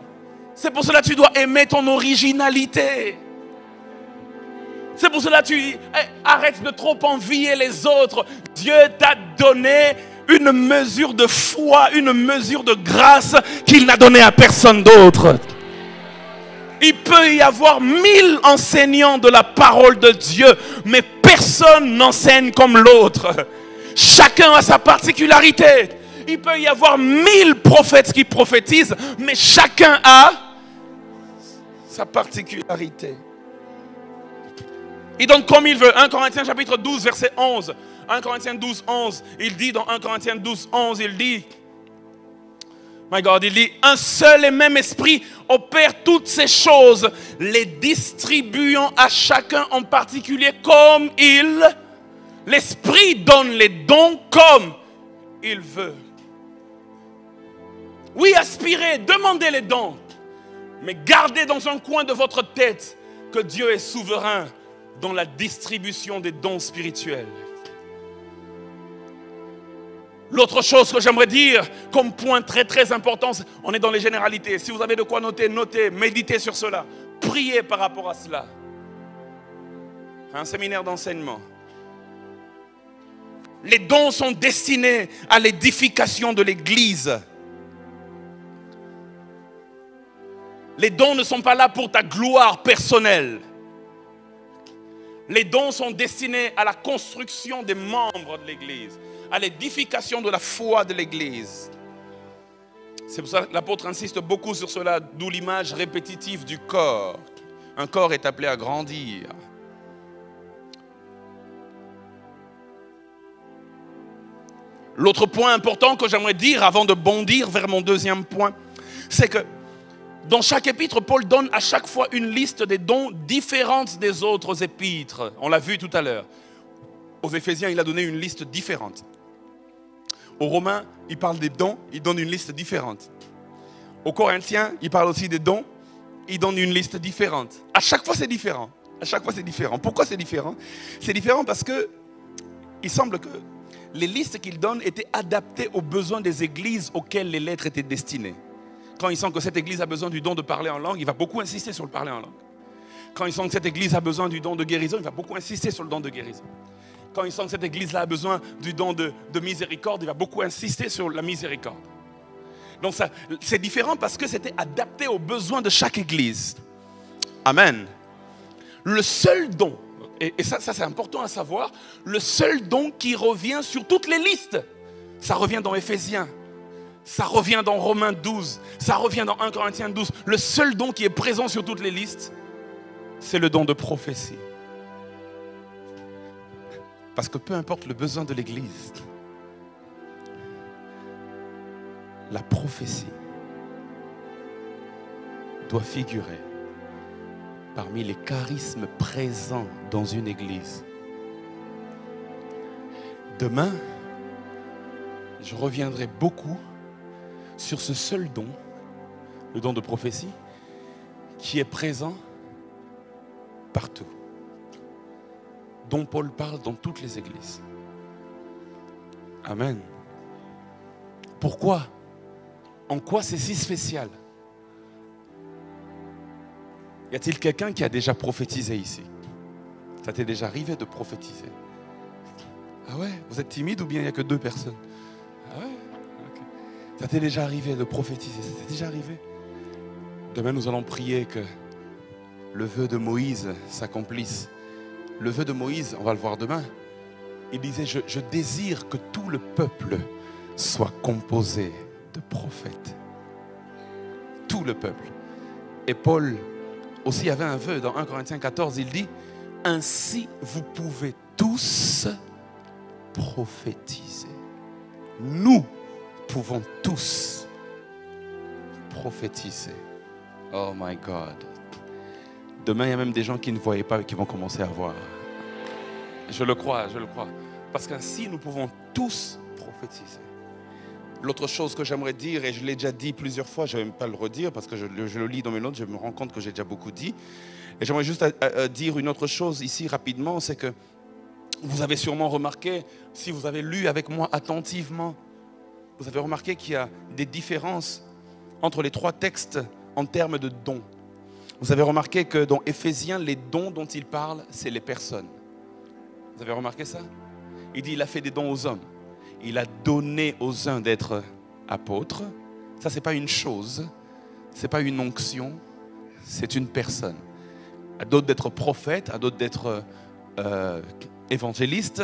C'est pour cela que tu dois aimer ton originalité. C'est pour cela que tu arrête de trop envier les autres. Dieu t'a donné une mesure de foi, une mesure de grâce qu'il n'a donnée à personne d'autre. Il peut y avoir 1000 enseignants de la parole de Dieu, mais personne n'enseigne comme l'autre. Chacun a sa particularité. Il peut y avoir 1000 prophètes qui prophétisent, mais chacun a sa particularité. Il donne comme il veut. 1 Corinthiens chapitre 12, verset 11. 1 Corinthiens 12, 11. Il dit dans 1 Corinthiens 12, 11, il dit, my God, il dit, un seul et même esprit opère toutes ces choses, les distribuant à chacun en particulier comme l'esprit donne les dons comme il veut. Oui, aspirez, demandez les dons, mais gardez dans un coin de votre tête que Dieu est souverain dans la distribution des dons spirituels. L'autre chose que j'aimerais dire comme point très très important, on est dans les généralités. Si vous avez de quoi noter, notez, méditez sur cela. Priez par rapport à cela. Un séminaire d'enseignement. Les dons sont destinés à l'édification de l'Église. Les dons ne sont pas là pour ta gloire personnelle. Les dons sont destinés à la construction des membres de l'Église, à l'édification de la foi de l'Église. C'est pour ça que l'apôtre insiste beaucoup sur cela, d'où l'image répétitive du corps. Un corps est appelé à grandir. L'autre point important que j'aimerais dire avant de bondir vers mon deuxième point, c'est que Dans chaque épître, Paul donne à chaque fois une liste des dons différentes des autres épîtres. On l'a vu tout à l'heure. Aux Éphésiens, il a donné une liste différente. Aux Romains, il parle des dons, il donne une liste différente. Aux Corinthiens, il parle aussi des dons, il donne une liste différente. À chaque fois, c'est différent. À chaque fois, c'est différent. Pourquoi c'est différent? C'est différent parce que il semble que les listes qu'il donne étaient adaptées aux besoins des églises auxquelles les lettres étaient destinées. Quand il sent que cette église a besoin du don de parler en langue, il va beaucoup insister sur le parler en langue. Quand il sent que cette église a besoin du don de guérison, il va beaucoup insister sur le don de guérison. Quand il sent que cette église-là a besoin du don de miséricorde, il va beaucoup insister sur la miséricorde. Donc c'est différent parce que c'était adapté aux besoins de chaque église. Amen. Le seul don, et ça c'est important à savoir, le seul don qui revient sur toutes les listes, ça revient dans Éphésiens, ça revient dans Romains 12, ça revient dans 1 Corinthiens 12. Le seul don qui est présent sur toutes les listes, c'est le don de prophétie. Parce que peu importe le besoin de l'église, la prophétie doit figurer parmi les charismes présents dans une église. Demain, je reviendrai beaucoup sur ce seul don, le don de prophétie, qui est présent partout, dont Paul parle dans toutes les églises. Amen. Pourquoi? En quoi c'est si spécial? Y a-t-il quelqu'un qui a déjà prophétisé ici? Ça t'est déjà arrivé de prophétiser? Ah ouais? Vous êtes timide ou bien il n'y a que 2 personnes? Ah ouais? Okay. Ça t'est déjà arrivé de prophétiser? Ça t'est déjà arrivé? Demain, nous allons prier que le vœu de Moïse s'accomplisse. Le vœu de Moïse, on va le voir demain. Il disait, je désire que tout le peuple soit composé de prophètes. Tout le peuple. Et Paul aussi avait un vœu dans 1 Corinthiens 14, il dit, ainsi vous pouvez tous prophétiser. Nous pouvons tous prophétiser. Oh my God. Demain, il y a même des gens qui ne voyaient pas et qui vont commencer à voir. Je le crois, je le crois. Parce qu'ainsi, nous pouvons tous prophétiser. L'autre chose que j'aimerais dire, et je l'ai déjà dit plusieurs fois, je ne vais même pas le redire parce que je le lis dans mes notes, je me rends compte que j'ai déjà beaucoup dit. Et j'aimerais juste dire une autre chose ici rapidement, c'est que vous avez sûrement remarqué, si vous avez lu avec moi attentivement, vous avez remarqué qu'il y a des différences entre les 3 textes en termes de dons. Vous avez remarqué que dans Éphésiens, les dons dont il parle, c'est les personnes. Vous avez remarqué ça? Il dit, il a fait des dons aux hommes. Il a donné aux uns d'être apôtres. Ça, ce n'est pas une chose, ce n'est pas une onction, c'est une personne. À d'autres d'être prophètes, à d'autres d'être évangélistes,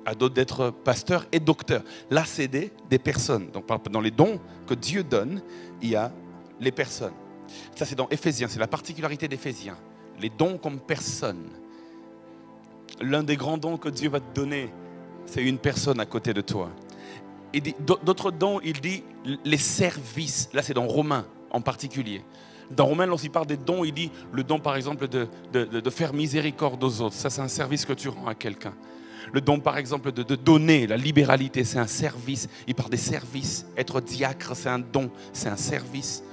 à d'autres d'être pasteurs et docteurs. Là, c'est des personnes. Donc, dans les dons que Dieu donne, il y a les personnes. Ça, c'est dans Éphésiens, c'est la particularité d'Éphésiens. Les dons comme personnes. L'un des grands dons que Dieu va te donner, c'est une personne à côté de toi. Et d'autres dons, il dit les services. Là, c'est dans Romains en particulier. Dans Romains, lorsqu'il parle des dons, il dit le don, par exemple, de faire miséricorde aux autres. Ça, c'est un service que tu rends à quelqu'un. Le don, par exemple, de donner, la libéralité, c'est un service. Il parle des services. Être diacre, c'est un don, c'est un service.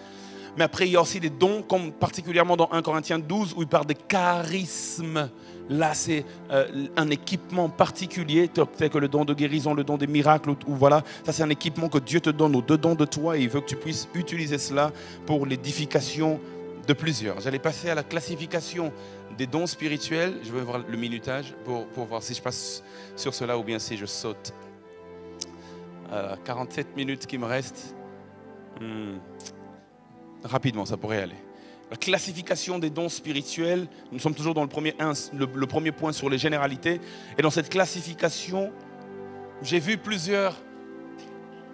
Mais après, il y a aussi des dons, comme particulièrement dans 1 Corinthiens 12, où il parle des charismes. Là, c'est un équipement particulier, tel que le don de guérison, le don des miracles, ou voilà. Ça, c'est un équipement que Dieu te donne au-dedans de toi et il veut que tu puisses utiliser cela pour l'édification de plusieurs. J'allais passer à la classification des dons spirituels. Je vais voir le minutage pour voir si je passe sur cela ou bien si je saute. 47 minutes qui me restent. Rapidement, ça pourrait aller. La classification des dons spirituels, nous sommes toujours dans le premier point sur les généralités. Et dans cette classification, j'ai vu plusieurs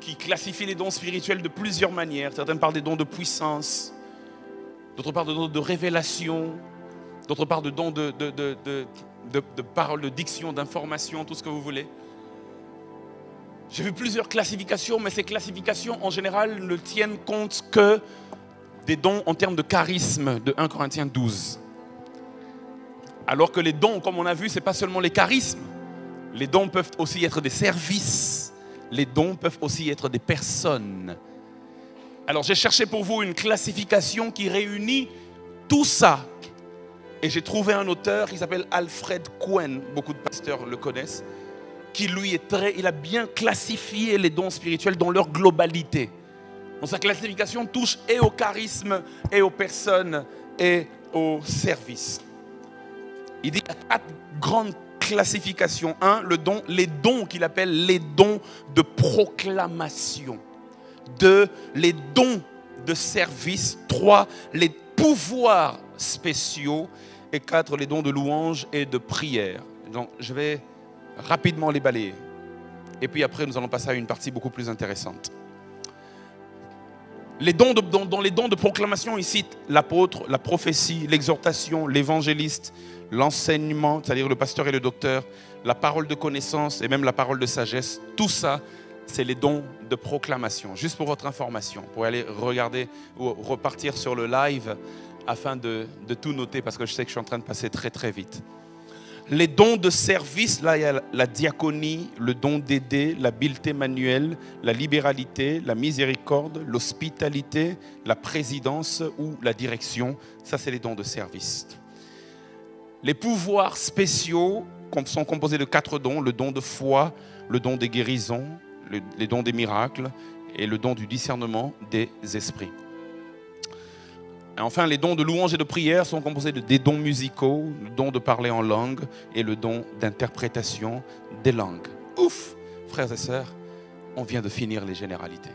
qui classifient les dons spirituels de plusieurs manières. Certains parlent des dons de puissance, d'autres parlent de dons de révélation, d'autres parlent de dons de parole, de diction, d'information, tout ce que vous voulez. J'ai vu plusieurs classifications, mais ces classifications en général ne tiennent compte que des dons en termes de charisme de 1 Corinthiens 12. Alors que les dons, comme on a vu, ce n'est pas seulement les charismes. Les dons peuvent aussi être des services. Les dons peuvent aussi être des personnes. Alors j'ai cherché pour vous une classification qui réunit tout ça. Et j'ai trouvé un auteur qui s'appelle Alfred Cohen, beaucoup de pasteurs le connaissent, qui lui il a bien classifié les dons spirituels dans leur globalité. Donc sa classification touche et au charisme, et aux personnes, et aux services. Il dit qu'il y a 4 grandes classifications. 1, les dons qu'il appelle les dons de proclamation. 2, les dons de service. 3, les pouvoirs spéciaux. Et 4, les dons de louange et de prière. Donc je vais rapidement les balayer. Et puis après, nous allons passer à une partie beaucoup plus intéressante. Dans les dons de proclamation, il cite l'apôtre, la prophétie, l'exhortation, l'évangéliste, l'enseignement, c'est-à-dire le pasteur et le docteur, la parole de connaissance et même la parole de sagesse. Tout ça, c'est les dons de proclamation. Juste pour votre information, pour aller regarder ou repartir sur le live afin de tout noter parce que je sais que je suis en train de passer très très vite. Les dons de service, là il y a la diaconie, le don d'aider, l'habileté manuelle, la libéralité, la miséricorde, l'hospitalité, la présidence ou la direction. Ça c'est les dons de service. Les pouvoirs spéciaux sont composés de 4 dons. Le don de foi, le don des guérisons, les dons des miracles et le don du discernement des esprits. Et enfin, les dons de louange et de prière sont composés des dons musicaux, le don de parler en langue et le don d'interprétation des langues. Ouf, frères et sœurs, on vient de finir les généralités.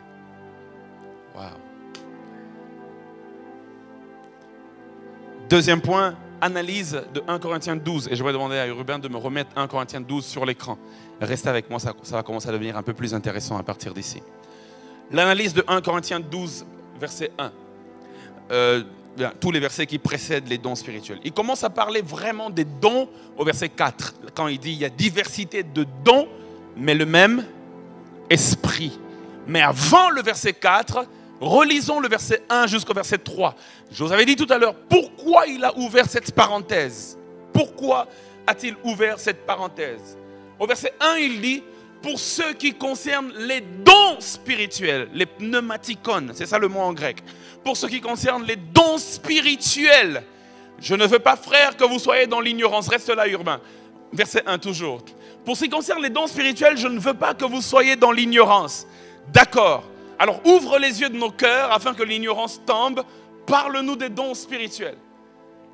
Waouh. Deuxième point, analyse de 1 Corinthiens 12. Et je vais demander à Ruben de me remettre 1 Corinthiens 12 sur l'écran. Restez avec moi, ça va commencer à devenir un peu plus intéressant à partir d'ici. L'analyse de 1 Corinthiens 12, verset 1. Tous les versets qui précèdent les dons spirituels. Il commence à parler vraiment des dons au verset 4, quand il dit il y a diversité de dons, mais le même esprit. Mais avant le verset 4, relisons le verset 1 jusqu'au verset 3. Je vous avais dit tout à l'heure, pourquoi il a ouvert cette parenthèse? Pourquoi a-t-il ouvert cette parenthèse? Au verset 1, il dit, pour ceux qui concernent les dons spirituels, les pneumatikon, c'est ça le mot en grec. Pour ceux qui concernent les dons spirituels, je ne veux pas, frère, que vous soyez dans l'ignorance. Reste là, Urbain. Verset 1 toujours. Pour ce qui concerne les dons spirituels, je ne veux pas que vous soyez dans l'ignorance. D'accord. Alors ouvre les yeux de nos cœurs afin que l'ignorance tombe. Parle-nous des dons spirituels.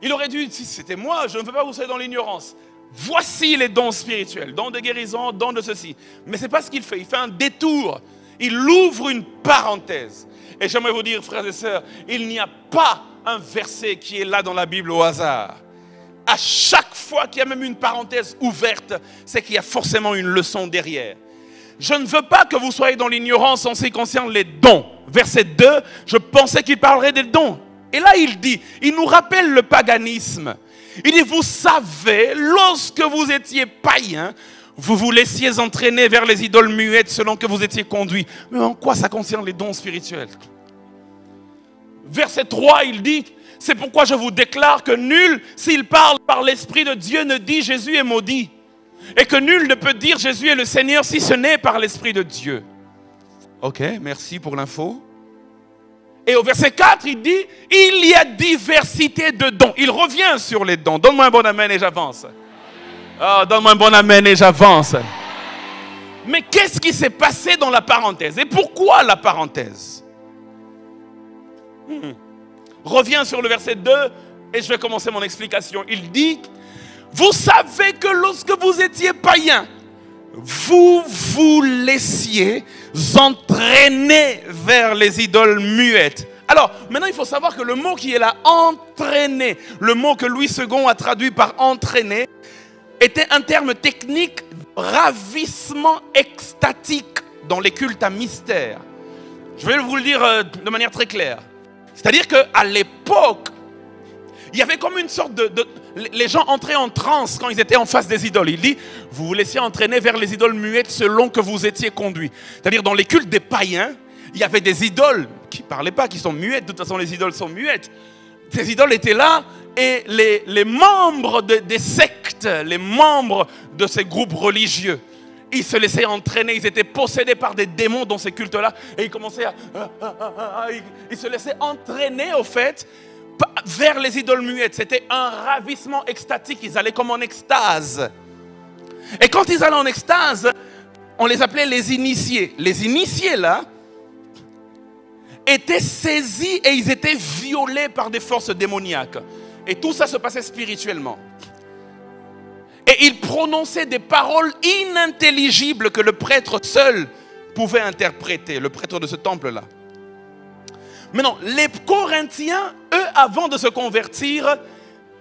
Il aurait dû, si c'était moi, je ne veux pas que vous soyez dans l'ignorance. Voici les dons spirituels, dons de guérison, dons de ceci. Mais ce n'est pas ce qu'il fait, il fait un détour. Il ouvre une parenthèse. Et j'aimerais vous dire, frères et sœurs, il n'y a pas un verset qui est là dans la Bible au hasard. À chaque fois qu'il y a même une parenthèse ouverte, c'est qu'il y a forcément une leçon derrière. Je ne veux pas que vous soyez dans l'ignorance en ce qui concerne les dons. Verset 2, je pensais qu'il parlerait des dons. Et là, il nous rappelle le paganisme. Il dit, vous savez, lorsque vous étiez païen, vous vous laissiez entraîner vers les idoles muettes selon que vous étiez conduits. Mais en quoi ça concerne les dons spirituels? Verset 3, il dit, c'est pourquoi je vous déclare que nul, s'il parle par l'Esprit de Dieu, ne dit Jésus est maudit. Et que nul ne peut dire Jésus est le Seigneur si ce n'est par l'Esprit de Dieu. Ok, merci pour l'info. Et au verset 4, il dit, il y a diversité de dons. Il revient sur les dons. Donne-moi un bon amen et j'avance. Oh, donne-moi un bon amen et j'avance. Mais qu'est-ce qui s'est passé dans la parenthèse? Et pourquoi la parenthèse? Reviens sur le verset 2 et je vais commencer mon explication. Il dit, vous savez que lorsque vous étiez païens, vous vous laissiez entraîner vers les idoles muettes. Alors, maintenant il faut savoir que le mot qui est là, entraîner, le mot que Louis II a traduit par entraîner, était un terme technique de ravissement extatique dans les cultes à mystère. Je vais vous le dire de manière très claire. C'est-à-dire qu'à l'époque, il y avait comme une sorte les gens entraient en transe quand ils étaient en face des idoles. Il dit, vous vous laissiez entraîner vers les idoles muettes selon que vous étiez conduits. C'est-à-dire dans les cultes des païens, il y avait des idoles parlaient pas, qui sont muettes. De toute façon, les idoles sont muettes. Ces idoles étaient là et les membres des sectes, les membres de ces groupes religieux, ils se laissaient entraîner, ils étaient possédés par des démons dans ces cultes-là et ils commençaient ils se laissaient entraîner au fait vers les idoles muettes. C'était un ravissement extatique, ils allaient comme en extase. Et quand ils allaient en extase, on les appelait les initiés. Les initiés là étaient saisis et ils étaient violés par des forces démoniaques. Et tout ça se passait spirituellement. Et ils prononçaient des paroles inintelligibles que le prêtre seul pouvait interpréter, le prêtre de ce temple-là. Maintenant, les Corinthiens, eux, avant de se convertir,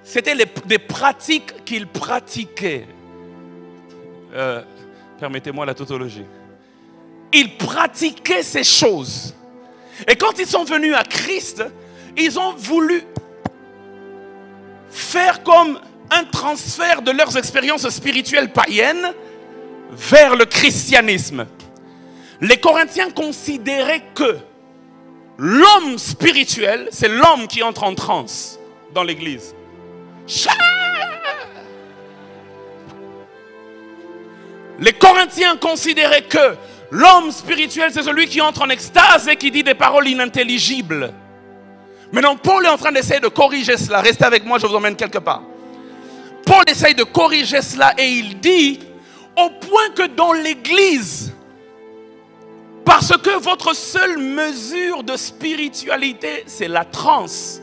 c'était des pratiques qu'ils pratiquaient. Permettez-moi la tautologie. Ils pratiquaient ces choses. Et quand ils sont venus à Christ, ils ont voulu faire comme un transfert de leurs expériences spirituelles païennes vers le christianisme. Les Corinthiens considéraient que l'homme spirituel, c'est l'homme qui entre en transe dans l'église. Les Corinthiens considéraient que l'homme spirituel, c'est celui qui entre en extase et qui dit des paroles inintelligibles. Maintenant, Paul est en train d'essayer de corriger cela. Restez avec moi, je vous emmène quelque part. Paul essaye de corriger cela et il dit, au point que dans l'église, parce que votre seule mesure de spiritualité, c'est la transe,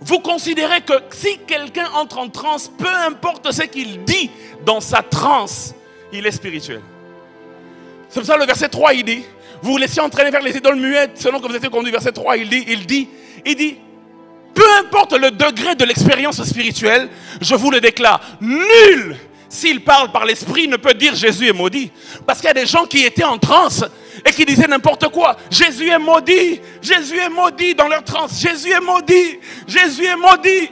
vous considérez que si quelqu'un entre en transe, peu importe ce qu'il dit dans sa transe, il est spirituel. C'est pour ça le verset 3, il dit, vous vous laissiez entraîner vers les idoles muettes selon que vous étiez conduits. Verset 3, il dit, peu importe le degré de l'expérience spirituelle, je vous le déclare, nul, s'il parle par l'esprit, ne peut dire Jésus est maudit. Parce qu'il y a des gens qui étaient en transe et qui disaient n'importe quoi. Jésus est maudit dans leur transe. Jésus est maudit, Jésus est maudit.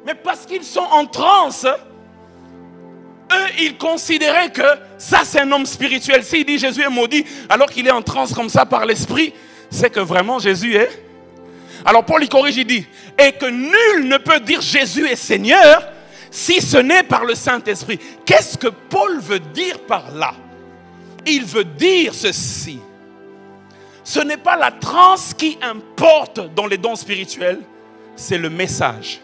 Mais parce qu'ils sont en transe, eux, ils considéraient que ça, c'est un homme spirituel. S'il dit Jésus est maudit, alors qu'il est en transe comme ça par l'esprit, c'est que vraiment Jésus est. Alors Paul, il corrige, il dit, et que nul ne peut dire Jésus est Seigneur, si ce n'est par le Saint-Esprit. Qu'est-ce que Paul veut dire par là? Il veut dire ceci. Ce n'est pas la transe qui importe dans les dons spirituels, c'est le message.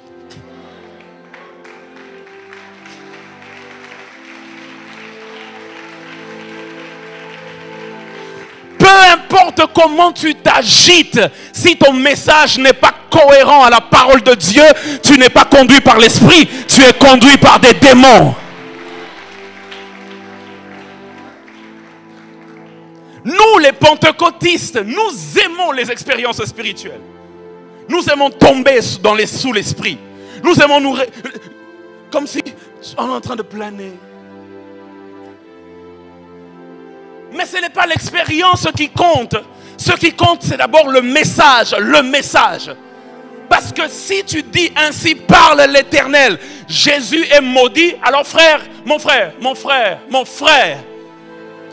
Peu importe comment tu t'agites, si ton message n'est pas cohérent à la parole de Dieu, tu n'es pas conduit par l'esprit, tu es conduit par des démons. Nous, les pentecôtistes, nous aimons les expériences spirituelles. Nous aimons tomber sous l'esprit. Nous aimons comme si on est en train de planer. Mais ce n'est pas l'expérience qui compte. Ce qui compte, c'est d'abord le message. Le message. Parce que si tu dis ainsi parle l'Éternel, Jésus est maudit, alors frère,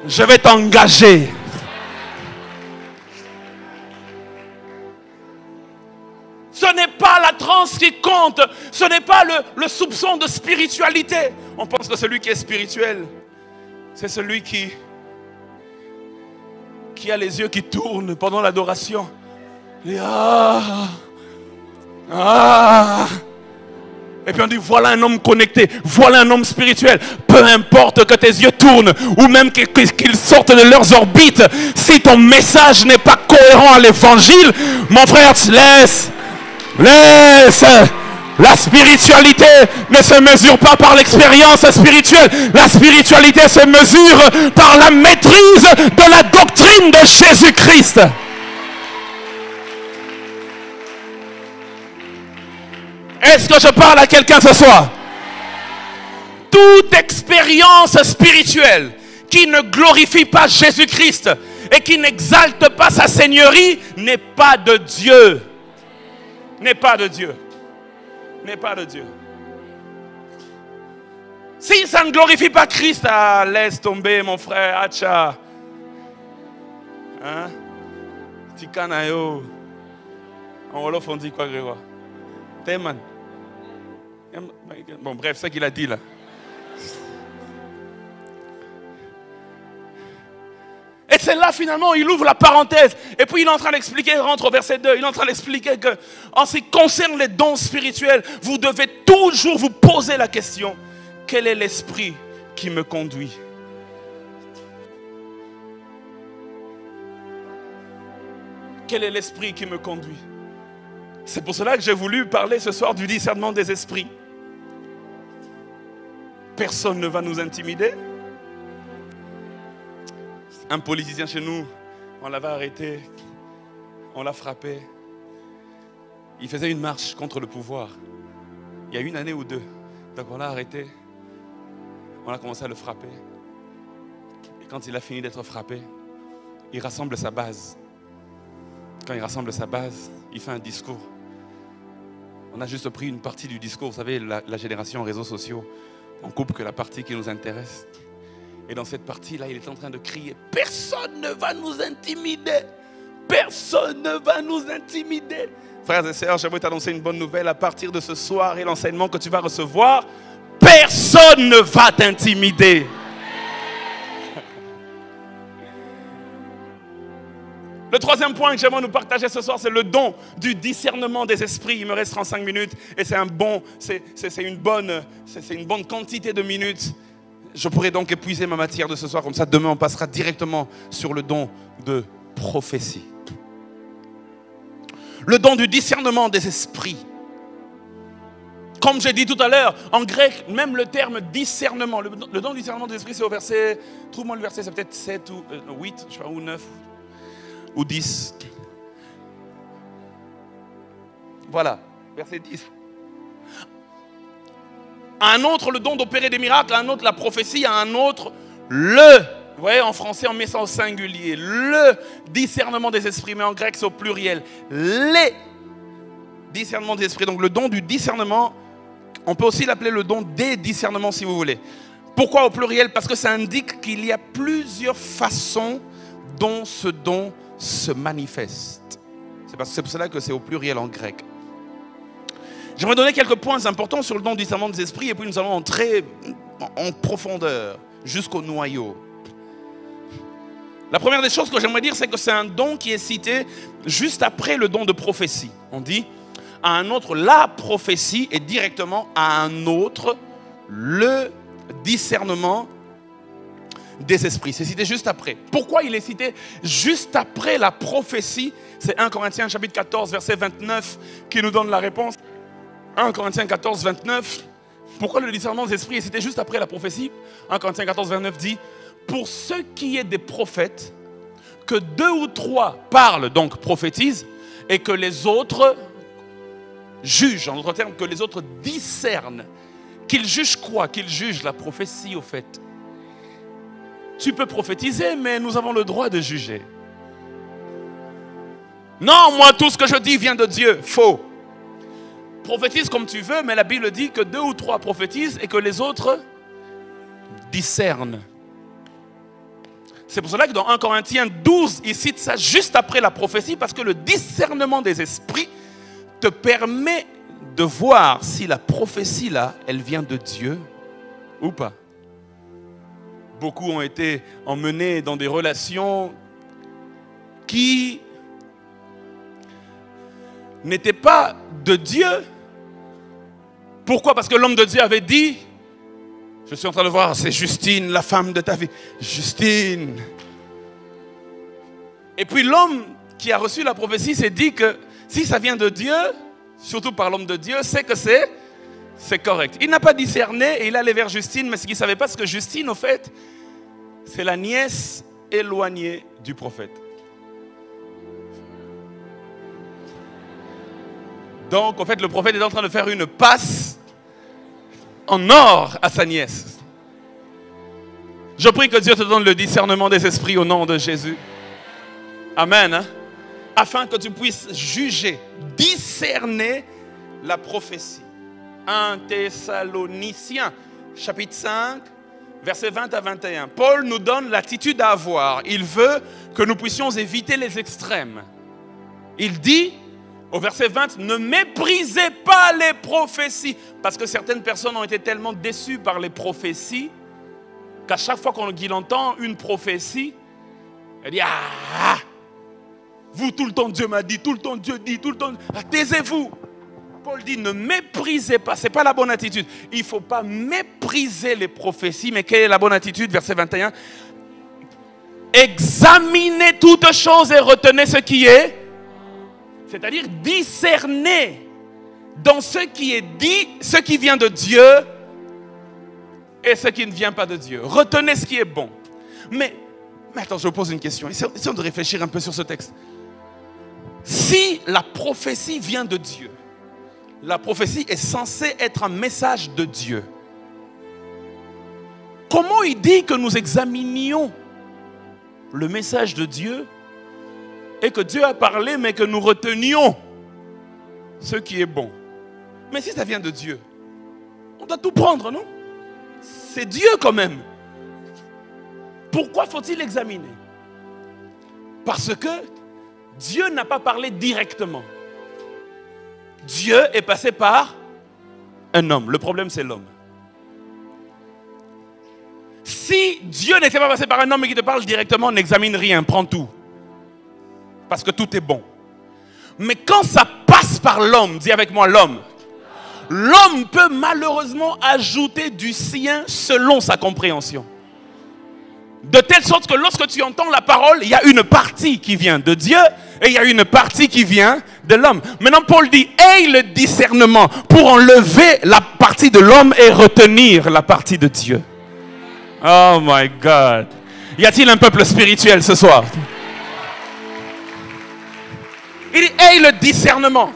je vais t'engager. Ce n'est pas la transe qui compte. Ce n'est pas le soupçon de spiritualité. On pense que celui qui est spirituel, c'est celui qui a les yeux qui tournent pendant l'adoration. Et et puis on dit voilà un homme connecté, voilà un homme spirituel. Peu importe que tes yeux tournent ou même qu'ils sortent de leurs orbites, si ton message n'est pas cohérent à l'évangile, mon frère, laisse. La spiritualité ne se mesure pas par l'expérience spirituelle. La spiritualité se mesure par la maîtrise de la doctrine de Jésus-Christ. Est-ce que je parle à quelqu'un ce soir? Toute expérience spirituelle qui ne glorifie pas Jésus-Christ et qui n'exalte pas sa seigneurie n'est pas de Dieu. N'est pas de Dieu. N'est pas de Dieu. Si ça ne glorifie pas Christ, laisse tomber mon frère, Hacha. Hein? Tikanayo. En Wolof, on dit quoi, Grégoire? Teman. Bon, bref, c'est ce qu'il a dit là. Et c'est là finalement, il ouvre la parenthèse. Et puis il est en train d'expliquer, il rentre au verset 2, il est en train d'expliquer que en ce qui concerne les dons spirituels, vous devez toujours vous poser la question, quel est l'esprit qui me conduit? Quel est l'esprit qui me conduit? C'est pour cela que j'ai voulu parler ce soir du discernement des esprits. Personne ne va nous intimider. Un politicien chez nous, on l'avait arrêté, on l'a frappé. Il faisait une marche contre le pouvoir. Il y a une année ou deux. Donc on l'a arrêté, on a commencé à le frapper. Et quand il a fini d'être frappé, il rassemble sa base. Quand il rassemble sa base, il fait un discours. On a juste pris une partie du discours, vous savez, la génération réseaux sociaux. On coupe que la partie qui nous intéresse. Et dans cette partie-là, il est en train de crier, personne ne va nous intimider. Personne ne va nous intimider. Frères et sœurs, j'aimerais t'annoncer une bonne nouvelle. À partir de ce soir et l'enseignement que tu vas recevoir, personne ne va t'intimider. Le troisième point que j'aimerais nous partager ce soir, c'est le don du discernement des esprits. Il me reste 35 minutes et c'est une bonne quantité de minutes. Je pourrais donc épuiser ma matière de ce soir, comme ça demain on passera directement sur le don de prophétie. Le don du discernement des esprits. Comme j'ai dit tout à l'heure, en grec, même le terme discernement, le don du discernement des esprits, c'est au verset, trouve-moi le verset, c'est peut-être 7 ou 8, je sais pas, ou 9 ou 10. Voilà, verset 10. À un autre, le don d'opérer des miracles, à un autre, la prophétie, à un autre, vous voyez, en français, on met ça au singulier, le discernement des esprits, mais en grec, c'est au pluriel, les discernements des esprits. Donc, le don du discernement, on peut aussi l'appeler le don des discernements, si vous voulez. Pourquoi au pluriel? Parce que ça indique qu'il y a plusieurs façons dont ce don se manifeste. C'est pour cela que c'est au pluriel en grec. J'aimerais donner quelques points importants sur le don du discernement des esprits et puis nous allons entrer en profondeur jusqu'au noyau. La première des choses que j'aimerais dire, c'est que c'est un don qui est cité juste après le don de prophétie. On dit à un autre la prophétie et directement à un autre le discernement des esprits. C'est cité juste après. Pourquoi il est cité juste après la prophétie? C'est 1 Corinthiens chapitre 14 verset 29 qui nous donne la réponse. 1 Corinthiens 14 29. Pourquoi le discernement des esprits est cité juste après la prophétie? 1 Corinthiens 14 29 dit: pour ce qui est des prophètes, que 2 ou 3 parlent, donc prophétisent, et que les autres jugent, en d'autres termes, que les autres discernent. Qu'ils jugent quoi? Qu'ils jugent la prophétie au fait. Tu peux prophétiser, mais nous avons le droit de juger. Non, moi tout ce que je dis vient de Dieu. Faux. Prophétise comme tu veux, mais la Bible dit que 2 ou 3 prophétisent et que les autres discernent. C'est pour cela que dans 1 Corinthiens 12, il cite ça juste après la prophétie, parce que le discernement des esprits te permet de voir si la prophétie là, elle vient de Dieu ou pas. Beaucoup ont été emmenés dans des relations qui n'étaient pas de Dieu. Pourquoi? Parce que l'homme de Dieu avait dit, je suis en train de voir, c'est Justine, la femme de ta vie. Justine. Et puis l'homme qui a reçu la prophétie s'est dit que si ça vient de Dieu, surtout par l'homme de Dieu, c'est que c'est correct. Il n'a pas discerné et il allait vers Justine, mais ce qu'il ne savait pas, c'est que Justine, au fait, c'est la nièce éloignée du prophète. Donc, en fait, le prophète est en train de faire une passe en or à sa nièce. Je prie que Dieu te donne le discernement des esprits au nom de Jésus. Amen. Hein? Afin que tu puisses juger, discerner la prophétie. 1 Thessaloniciens, chapitre 5, versets 20 à 21. Paul nous donne l'attitude à avoir. Il veut que nous puissions éviter les extrêmes. Il dit, au verset 20, ne méprisez pas les prophéties. Parce que certaines personnes ont été tellement déçues par les prophéties qu'à chaque fois qu'il entend une prophétie, elle dit, ah, vous tout le temps Dieu m'a dit, tout le temps Dieu dit, tout le temps, taisez-vous. Paul dit, ne méprisez pas, ce n'est pas la bonne attitude. Il ne faut pas mépriser les prophéties, mais quelle est la bonne attitude? Verset 21. Examinez toutes choses et retenez ce qui est. C'est-à-dire discerner dans ce qui est dit, ce qui vient de Dieu et ce qui ne vient pas de Dieu. Retenez ce qui est bon. Mais attends, je vous pose une question. Essayons de réfléchir un peu sur ce texte. Si la prophétie vient de Dieu, la prophétie est censée être un message de Dieu. Comment il dit que nous examinions le message de Dieu et que Dieu a parlé mais que nous retenions ce qui est bon? Mais si ça vient de Dieu, on doit tout prendre, non? C'est Dieu quand même. Pourquoi faut-il examiner? Parce que Dieu n'a pas parlé directement. Dieu est passé par un homme. Le problème, c'est l'homme. Si Dieu n'était pas passé par un homme et qui te parle directement, n'examine rien, prends tout. Parce que tout est bon. Mais quand ça passe par l'homme, dis avec moi l'homme. L'homme peut malheureusement ajouter du sien selon sa compréhension. De telle sorte que lorsque tu entends la parole, il y a une partie qui vient de Dieu et il y a une partie qui vient de l'homme. Maintenant, Paul dit, aie le discernement pour enlever la partie de l'homme et retenir la partie de Dieu. Oh my God. Y a-t-il un peuple spirituel ce soir? Il dit, aie le discernement.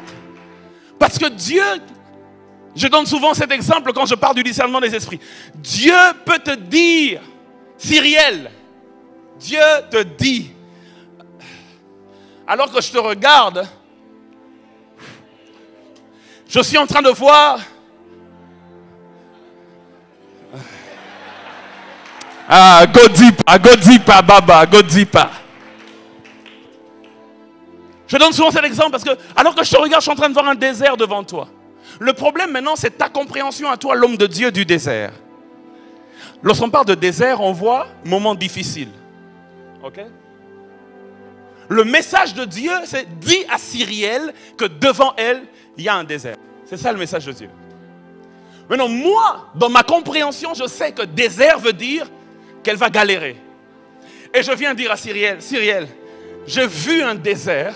Parce que Dieu, je donne souvent cet exemple quand je parle du discernement des esprits. Dieu peut te dire, Cyriel, Dieu te dit, alors que je te regarde, je suis en train de voir Godipa, Baba, Godipa. Je donne souvent cet exemple parce que, alors que je te regarde, je suis en train de voir un désert devant toi. Le problème maintenant, c'est ta compréhension à toi, l'homme de Dieu, du désert. Lorsqu'on parle de désert, on voit moment difficile. Ok? Le message de Dieu, c'est dit à Cyriel que devant elle, il y a un désert. C'est ça le message de Dieu. Maintenant, moi, dans ma compréhension, je sais que désert veut dire qu'elle va galérer. Et je viens dire à Cyriel, Cyriel, j'ai vu un désert,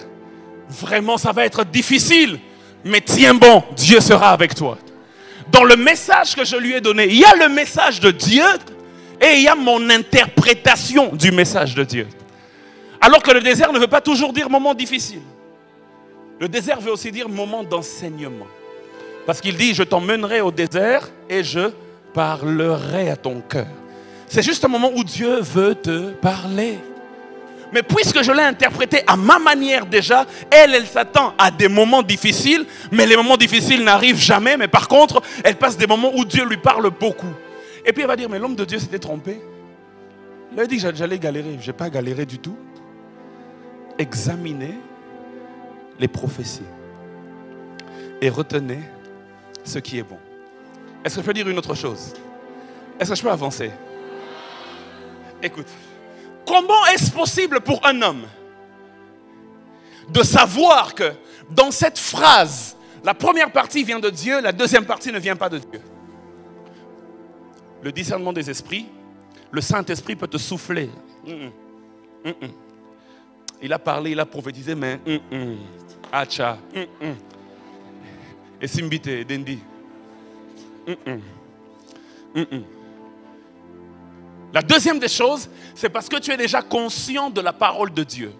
vraiment ça va être difficile, mais tiens bon, Dieu sera avec toi. Dans le message que je lui ai donné, il y a le message de Dieu et il y a mon interprétation du message de Dieu. Alors que le désert ne veut pas toujours dire moment difficile. Le désert veut aussi dire moment d'enseignement. Parce qu'il dit, je t'emmènerai au désert et je parlerai à ton cœur. C'est juste un moment où Dieu veut te parler. Mais puisque je l'ai interprété à ma manière déjà, elle s'attend à des moments difficiles, mais les moments difficiles n'arrivent jamais. Mais par contre, elle passe des moments où Dieu lui parle beaucoup. Et puis elle va dire, mais l'homme de Dieu s'était trompé. Il a dit que j'allais galérer. Je n'ai pas galéré du tout. Examinez les prophéties et retenez ce qui est bon. Est-ce que je peux dire une autre chose? Est-ce que je peux avancer? Écoute. Comment est-ce possible pour un homme de savoir que dans cette phrase, la première partie vient de Dieu, la deuxième partie ne vient pas de Dieu? Le discernement des esprits, le Saint-Esprit peut te souffler. Il a parlé, il a prophétisé, mais Acha. Et Simbite, Dendi. La deuxième des choses, c'est parce que tu es déjà conscient de la parole de Dieu.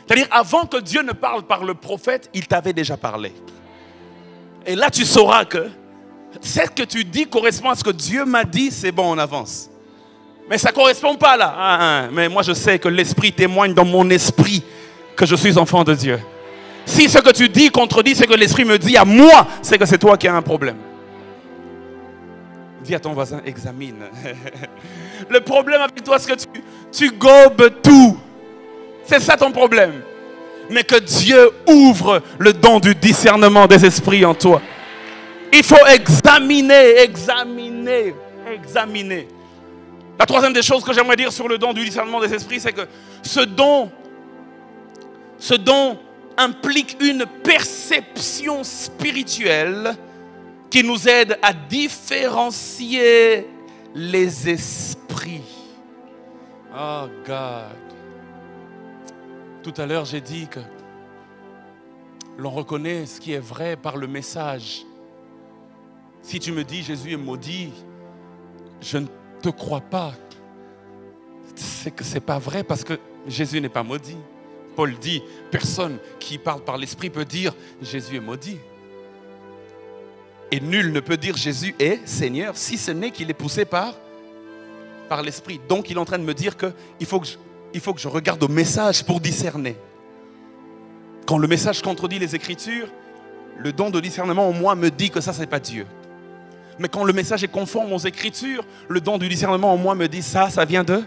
C'est-à-dire, avant que Dieu ne parle par le prophète, il t'avait déjà parlé. Et là, tu sauras que ce que tu dis correspond à ce que Dieu m'a dit, c'est bon, on avance. Mais ça ne correspond pas là. Mais moi, je sais que l'Esprit témoigne dans mon esprit que je suis enfant de Dieu. Si ce que tu dis contredit ce que l'Esprit me dit à moi, c'est que c'est toi qui as un problème. Dis à ton voisin, examine. Le problème avec toi, c'est que tu gobes tout. C'est ça ton problème. mais que Dieu ouvre le don du discernement des esprits en toi. Il faut examiner. La troisième des choses que j'aimerais dire sur le don du discernement des esprits, c'est que ce don implique une perception spirituelle qui nous aide à différencier les esprits. Oh God. Tout à l'heure, j'ai dit que l'on reconnaît ce qui est vrai par le message. Si tu me dis Jésus est maudit, je ne te crois pas. C'est que ce n'est pas vrai parce que Jésus n'est pas maudit. Paul dit, personne qui parle par l'esprit peut dire Jésus est maudit. Et nul ne peut dire Jésus est Seigneur si ce n'est qu'il est poussé par l'esprit. Donc il est en train de me dire qu'il faut que je regarde au message pour discerner. Quand le message contredit les Écritures, le don de discernement en moi me dit que ça, ce n'est pas Dieu. Mais quand le message est conforme aux Écritures, le don du discernement en moi me dit ça vient de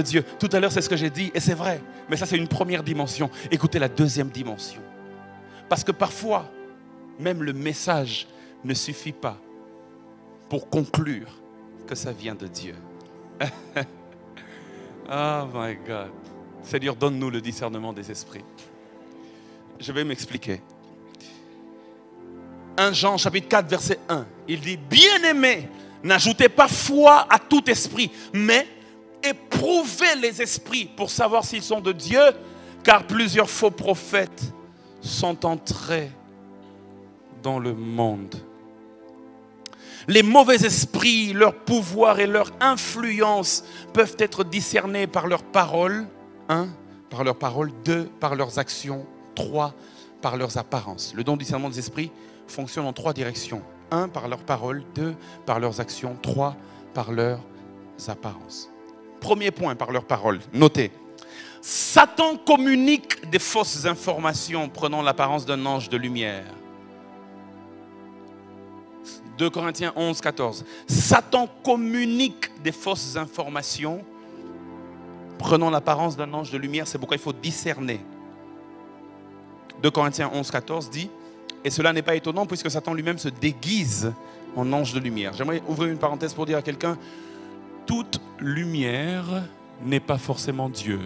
Dieu. Tout à l'heure, c'est ce que j'ai dit et c'est vrai. Mais ça, c'est une première dimension. Écoutez la deuxième dimension. Parce que parfois, même le message ne suffit pas pour conclure que ça vient de Dieu. Oh my God. Seigneur, donne-nous le discernement des esprits. Je vais m'expliquer. 1 Jean chapitre 4 verset 1. Il dit, bien-aimés, n'ajoutez pas foi à tout esprit, mais éprouvez les esprits pour savoir s'ils sont de Dieu, car plusieurs faux prophètes sont entrés dans le monde. Les mauvais esprits, leur pouvoir et leur influence peuvent être discernés par leurs paroles. 1, par leurs paroles. 2, par leurs actions. 3, par leurs apparences. Le don du discernement des esprits fonctionne en 3 directions. 1, par leurs paroles. 2, par leurs actions. 3, par leurs apparences. Premier point, par leurs paroles. Notez. Satan communique des fausses informations prenant l'apparence d'un ange de lumière. 2 Corinthiens 11, 14. Satan communique des fausses informations prenant l'apparence d'un ange de lumière. C'est pourquoi il faut discerner. 2 Corinthiens 11, 14 dit, et cela n'est pas étonnant puisque Satan lui-même se déguise en ange de lumière. J'aimerais ouvrir une parenthèse pour dire à quelqu'un, toute lumière n'est pas forcément Dieu.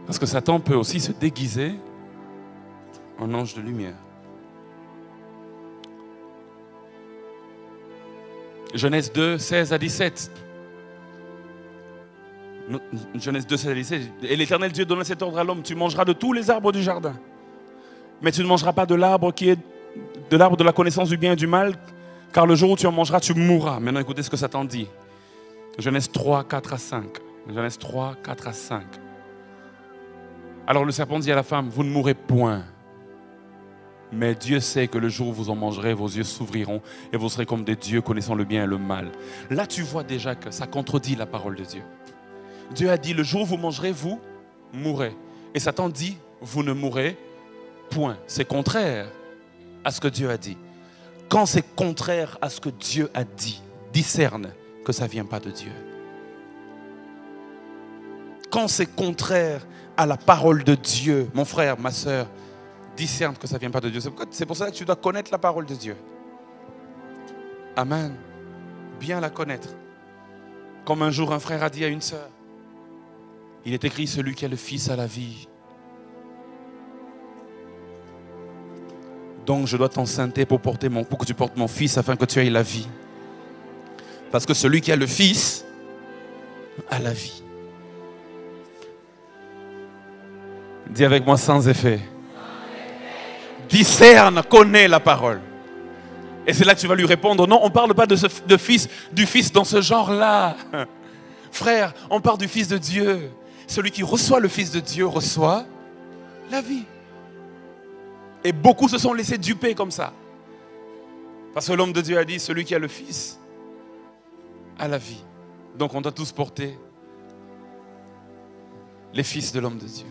Parce que Satan peut aussi se déguiser en ange de lumière. Genèse 2, 16 à 17. Genèse 2, 16 à 17. Et l'Éternel Dieu donna cet ordre à l'homme, tu mangeras de tous les arbres du jardin, mais tu ne mangeras pas de l'arbre qui est de l'arbre de la connaissance du bien et du mal, car le jour où tu en mangeras, tu mourras. Maintenant, écoutez ce que Satan dit. Genèse 3, 4 à 5. Genèse 3, 4 à 5. Alors le serpent dit à la femme, vous ne mourrez point. Mais Dieu sait que le jour où vous en mangerez, vos yeux s'ouvriront et vous serez comme des dieux connaissant le bien et le mal. Là, tu vois déjà que ça contredit la parole de Dieu. Dieu a dit, le jour où vous mangerez, vous mourrez. Et Satan dit, vous ne mourrez point. C'est contraire à ce que Dieu a dit. Quand c'est contraire à ce que Dieu a dit, discerne que ça ne vient pas de Dieu. Quand c'est contraire à la parole de Dieu, mon frère, ma soeur, discerne que ça ne vient pas de Dieu. C'est pour ça que tu dois connaître la parole de Dieu. Amen. Bien la connaître. Comme un jour un frère a dit à une sœur, il est écrit, celui qui a le Fils a la vie. Donc je dois t'enceinte pour que tu portes mon Fils afin que tu aies la vie. Parce que celui qui a le Fils a la vie. Dis avec moi sans effet. Discerne, connais la parole. Et c'est là que tu vas lui répondre, non, on ne parle pas du Fils dans ce genre-là. Frère, on parle du Fils de Dieu. Celui qui reçoit le Fils de Dieu reçoit la vie. Et beaucoup se sont laissés duper comme ça. Parce que l'homme de Dieu a dit, celui qui a le Fils a la vie. Donc on doit tous porter les fils de l'homme de Dieu.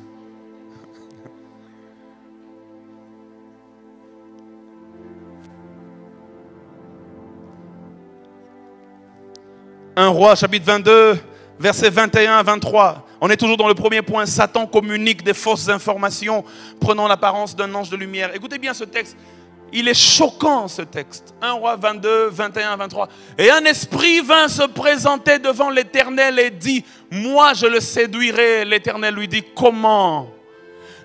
1 Roi chapitre 22, versets 21 à 23. On est toujours dans le premier point. Satan communique des fausses informations prenant l'apparence d'un ange de lumière. Écoutez bien ce texte. Il est choquant ce texte. 1 Roi 22, 21 à 23. Et un esprit vint se présenter devant l'Éternel et dit, moi je le séduirai. L'Éternel lui dit, comment?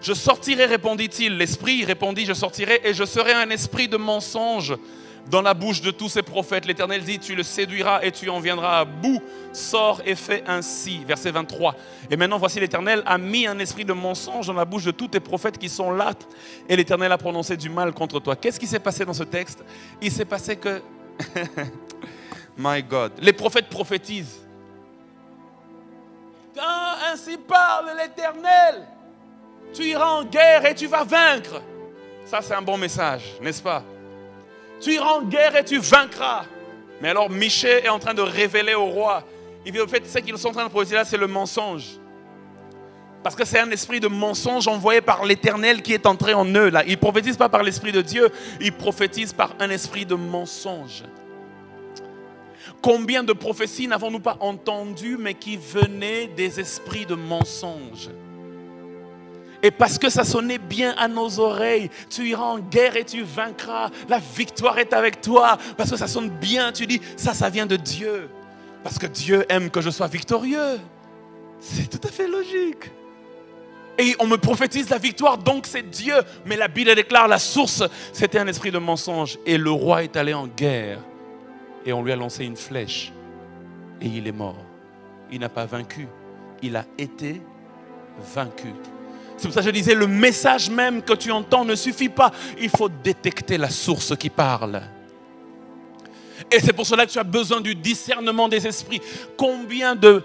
Je sortirai, répondit-il. L'esprit répondit, je sortirai et je serai un esprit de mensonge dans la bouche de tous ces prophètes. L'Éternel dit, tu le séduiras et tu en viendras à bout. Sors et fais ainsi. Verset 23. Et maintenant, voici l'Éternel a mis un esprit de mensonge dans la bouche de tous tes prophètes qui sont là. Et l'Éternel a prononcé du mal contre toi. Qu'est-ce qui s'est passé dans ce texte? Il s'est passé que... My God. Les prophètes prophétisent. Ainsi parle l'Éternel. Tu iras en guerre et tu vas vaincre. Ça, c'est un bon message, n'est-ce pas? Tu iras en guerre et tu vaincras. Mais alors Michée est en train de révéler au roi. Il dit au fait, ce qu'ils sont en train de prophétiser là, c'est le mensonge. Parce que c'est un esprit de mensonge envoyé par l'Éternel qui est entré en eux. Là. Ils ne prophétisent pas par l'Esprit de Dieu, ils prophétisent par un esprit de mensonge. Combien de prophéties n'avons-nous pas entendues, mais qui venaient des esprits de mensonge? Et parce que ça sonnait bien à nos oreilles, tu iras en guerre et tu vaincras. La victoire est avec toi. Parce que ça sonne bien, tu dis, ça vient de Dieu. Parce que Dieu aime que je sois victorieux. C'est tout à fait logique. Et on me prophétise la victoire, donc c'est Dieu. Mais la Bible déclare la source, c'était un esprit de mensonge. Et le roi est allé en guerre. Et on lui a lancé une flèche. Et il est mort. Il n'a pas vaincu. Il a été vaincu. C'est pour ça que je disais, le message même que tu entends ne suffit pas. Il faut détecter la source qui parle. Et c'est pour cela que tu as besoin du discernement des esprits. Combien de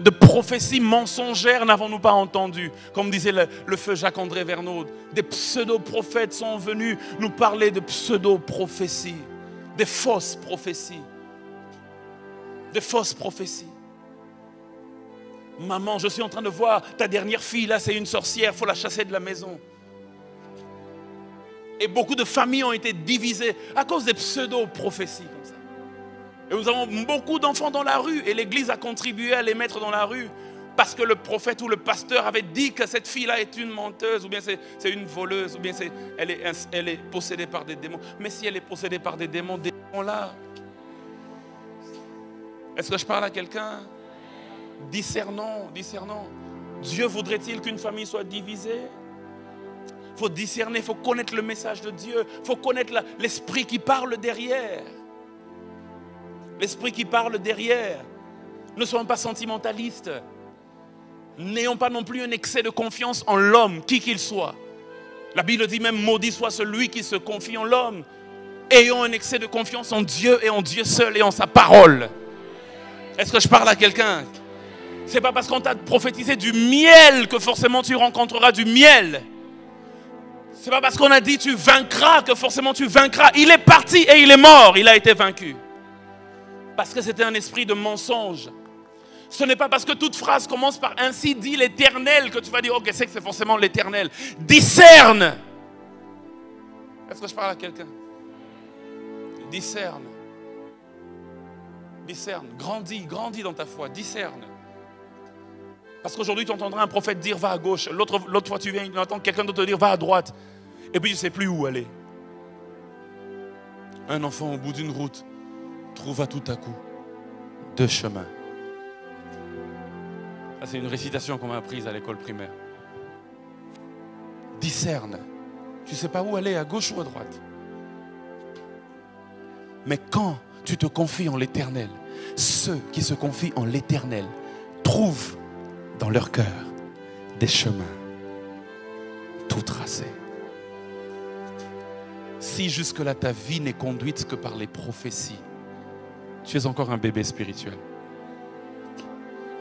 prophéties mensongères n'avons-nous pas entendues? Comme disait le feu Jacques-André Vernaud, des pseudo-prophètes sont venus nous parler de pseudo-prophéties, des fausses prophéties. Des fausses prophéties. Maman, je suis en train de voir ta dernière fille, là c'est une sorcière, il faut la chasser de la maison. Et beaucoup de familles ont été divisées à cause des pseudo-prophéties comme ça. Et nous avons beaucoup d'enfants dans la rue et l'Église a contribué à les mettre dans la rue parce que le prophète ou le pasteur avait dit que cette fille-là est une menteuse ou bien c'est une voleuse ou bien elle est possédée par des démons. Mais si elle est possédée par des démons là. Est-ce que je parle à quelqu'un? Discernons. Dieu voudrait-il qu'une famille soit divisée? Il faut discerner, il faut connaître le message de Dieu. Il faut connaître l'esprit qui parle derrière. L'esprit qui parle derrière. Ne soyons pas sentimentalistes. N'ayons pas non plus un excès de confiance en l'homme, qui qu'il soit. La Bible dit même, maudit soit celui qui se confie en l'homme. Ayons un excès de confiance en Dieu et en Dieu seul et en sa parole. Est-ce que je parle à quelqu'un? Ce n'est pas parce qu'on t'a prophétisé du miel que forcément tu rencontreras du miel. Ce n'est pas parce qu'on a dit tu vaincras que forcément tu vaincras. Il est parti et il est mort, il a été vaincu. Parce que c'était un esprit de mensonge. Ce n'est pas parce que toute phrase commence par ainsi dit l'Éternel que tu vas dire ok, c'est que c'est forcément l'Éternel. Discerne. Est-ce que je parle à quelqu'un? Discerne. Discerne. Grandis dans ta foi. Discerne. Parce qu'aujourd'hui, tu entendras un prophète dire va à gauche. L'autre fois, tu viens entendre quelqu'un d'autre te dire va à droite. Et puis, tu ne sais plus où aller. Un enfant au bout d'une route trouva tout à coup 2 chemins. Ça, c'est une récitation qu'on m'a apprise à l'école primaire. Discerne. Tu ne sais pas où aller, à gauche ou à droite. Mais quand tu te confies en l'Éternel, ceux qui se confient en l'Éternel trouvent dans leur cœur des chemins tout tracés. Si jusque-là ta vie n'est conduite que par les prophéties, tu es encore un bébé spirituel.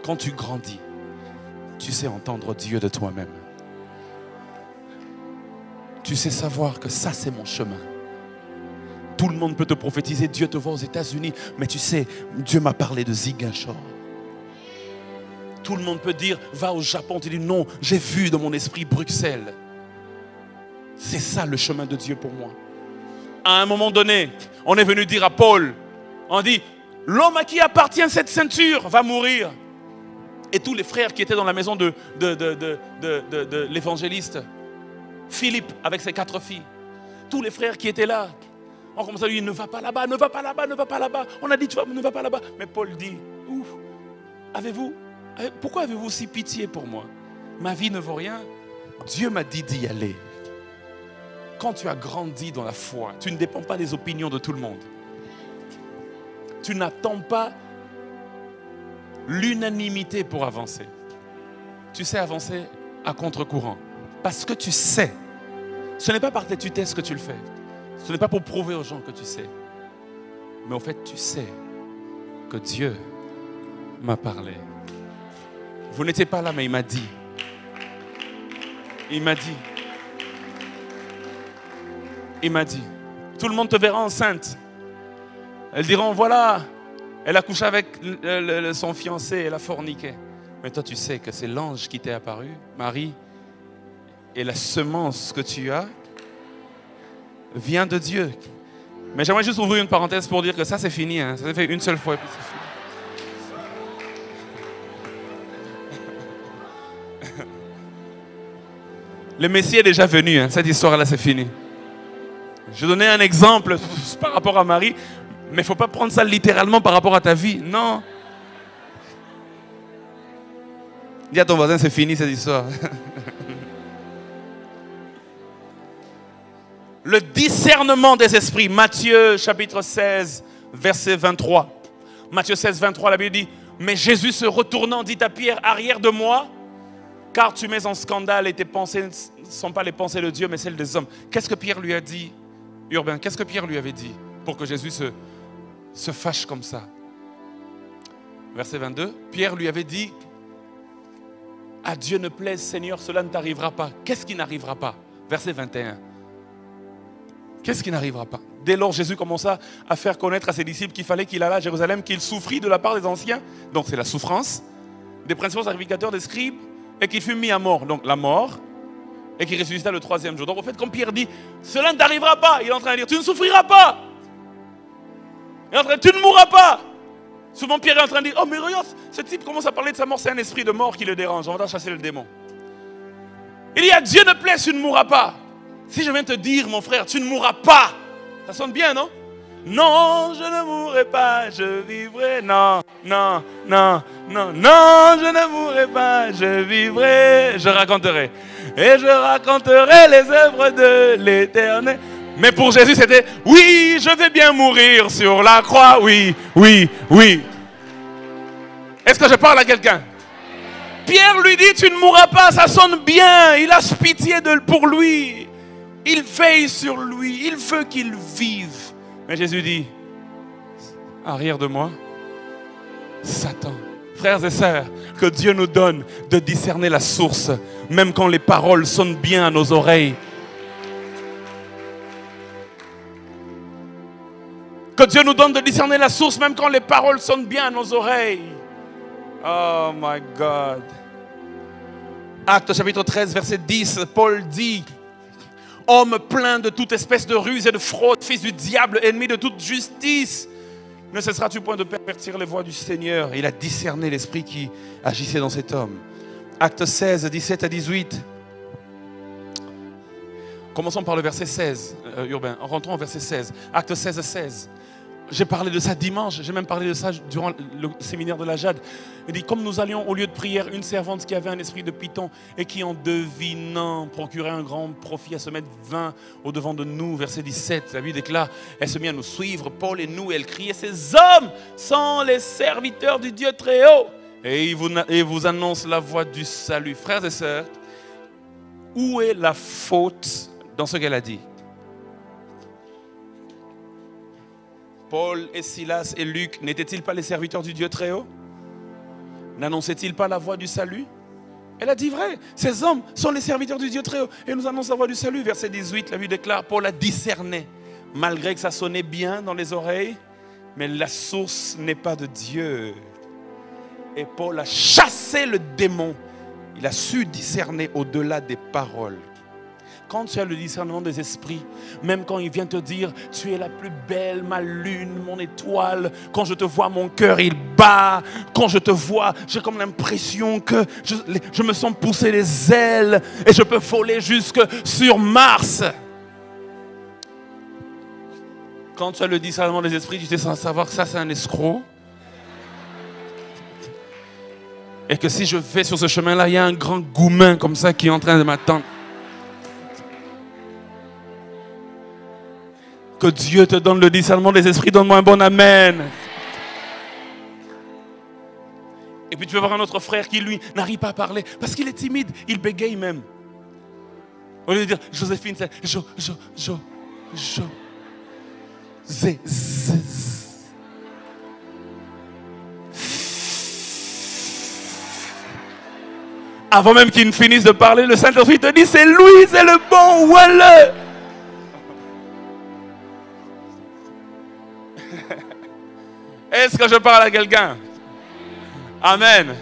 Quand tu grandis, tu sais entendre Dieu de toi-même. Tu sais savoir que ça c'est mon chemin. Tout le monde peut te prophétiser, Dieu te voit aux États-Unis, mais tu sais, Dieu m'a parlé de Ziguinchor. Tout le monde peut dire, va au Japon. Tu dis, non, j'ai vu dans mon esprit Bruxelles. C'est ça le chemin de Dieu pour moi. À un moment donné, on est venu dire à Paul, on dit, l'homme à qui appartient cette ceinture va mourir. Et tous les frères qui étaient dans la maison de l'évangéliste Philippe avec ses 4 filles, tous les frères qui étaient là, on commence à lui dire, ne va pas là-bas, ne va pas là-bas, ne va pas là-bas. On a dit, ne va pas là-bas. Mais Paul dit, ouf, pourquoi avez-vous si pitié pour moi? Ma vie ne vaut rien. Dieu m'a dit d'y aller. Quand tu as grandi dans la foi, tu ne dépends pas des opinions de tout le monde. Tu n'attends pas l'unanimité pour avancer. Tu sais avancer à contre-courant. Parce que tu sais. Ce n'est pas par tes tutesses que tu le fais. Ce n'est pas pour prouver aux gens que tu sais. Mais en fait, tu sais que Dieu m'a parlé. Vous n'étiez pas là, mais il m'a dit. Il m'a dit. Il m'a dit. Tout le monde te verra enceinte. Elles diront, voilà, elle a couché avec son fiancé, elle a forniqué. Mais toi, tu sais que c'est l'ange qui t'est apparu, Marie, et la semence que tu as vient de Dieu. Mais j'aimerais juste ouvrir une parenthèse pour dire que ça, c'est fini. Hein. Ça s'est fait une seule fois et puis c'est fini. Le Messie est déjà venu. Hein. Cette histoire-là, c'est fini. Je donnais un exemple par rapport à Marie, mais il ne faut pas prendre ça littéralement par rapport à ta vie. Non. Dis à ton voisin, c'est fini cette histoire. Le discernement des esprits. Matthieu chapitre 16, verset 23. Matthieu 16, 23, la Bible dit, mais Jésus se retournant dit à Pierre, arrière de moi, car tu mets en scandale et tes pensées ne sont pas les pensées de Dieu, mais celles des hommes. Qu'est-ce que Pierre lui a dit, Urbain? Qu'est-ce que Pierre lui avait dit pour que Jésus se fâche comme ça? Verset 22, Pierre lui avait dit, à Dieu ne plaise, Seigneur, cela ne t'arrivera pas. Qu'est-ce qui n'arrivera pas? Verset 21. Qu'est-ce qui n'arrivera pas? Dès lors, Jésus commença à faire connaître à ses disciples qu'il fallait qu'il allât à Jérusalem, qu'il souffrit de la part des anciens, donc c'est la souffrance, des principaux sacrificateurs, des scribes, et qu'il fut mis à mort, donc la mort, et qu'il ressuscita le 3e jour. Donc en fait, comme Pierre dit, cela ne t'arrivera pas, il est en train de dire, tu ne souffriras pas. Il est en train de dire, tu ne mourras pas. Souvent Pierre est en train de dire, oh mais regarde, ce type commence à parler de sa mort, c'est un esprit de mort qui le dérange, on va chasser le démon. Il dit, à Dieu ne plaise, tu ne mourras pas. Si je viens te dire, mon frère, tu ne mourras pas, ça sonne bien, non? Non, je ne mourrai pas, je vivrai. Non, non, non, non, non, je ne mourrai pas, je vivrai. Je raconterai. Et je raconterai les œuvres de l'Éternel. Mais pour Jésus, c'était, oui, je vais bien mourir sur la croix, oui, oui, oui. Est-ce que je parle à quelqu'un? Pierre lui dit, tu ne mourras pas, ça sonne bien. Il a pitié pour lui. Il veille sur lui, il veut qu'il vive. Mais Jésus dit, arrière de moi, Satan. Frères et sœurs, que Dieu nous donne de discerner la source, même quand les paroles sonnent bien à nos oreilles. Que Dieu nous donne de discerner la source, même quand les paroles sonnent bien à nos oreilles. Oh my God. Actes chapitre 13, verset 10, Paul dit, homme plein de toute espèce de ruse et de fraude, fils du diable, ennemi de toute justice, ne cesseras-tu point de pervertir les voies du Seigneur? Il a discerné l'esprit qui agissait dans cet homme. Actes 16, 17 à 18. Commençons par le verset 16, Urbain. Rentrons au verset 16. Actes 16, 16. J'ai parlé de ça dimanche, j'ai même parlé de ça durant le séminaire de la Jade. Il dit, comme nous allions au lieu de prière, une servante qui avait un esprit de python et qui en devinant procurait un grand profit à se mettre 20 au devant de nous. Verset 17, la Bible déclare, elle se mit à nous suivre, Paul et nous, et elle criait, ces hommes sont les serviteurs du Dieu très haut. Et il vous annonce la voie du salut. Frères et sœurs, où est la faute dans ce qu'elle a dit? Paul et Silas et Luc, n'étaient-ils pas les serviteurs du Dieu très haut? N'annonçaient-ils pas la voie du salut? Elle a dit vrai, ces hommes sont les serviteurs du Dieu très haut et nous annoncent la voie du salut. Verset 18, la Bible déclare, Paul a discerné, malgré que ça sonnait bien dans les oreilles, mais la source n'est pas de Dieu. Et Paul a chassé le démon. Il a su discerner au-delà des paroles. quand tu as le discernement des esprits, même quand il vient te dire, tu es la plus belle, ma lune, mon étoile, quand je te vois, mon cœur, il bat. Quand je te vois, j'ai comme l'impression que je me sens pousser les ailes et je peux voler jusque sur Mars. Quand tu as le discernement des esprits, tu sais sans savoir que ça, c'est un escroc. Et que si je vais sur ce chemin-là, il y a un grand goumin comme ça qui est en train de m'attendre. Que Dieu te donne le discernement des esprits, donne-moi un bon amen. Et puis tu vas voir un autre frère qui, lui, n'arrive pas à parler parce qu'il est timide, il bégaye même. Au lieu de dire, Joséphine, c'est Avant même qu'il ne finisse de parler, le Saint-Esprit te dit, c'est lui, c'est le bon, voilà. Est-ce que je parle à quelqu'un? Amen.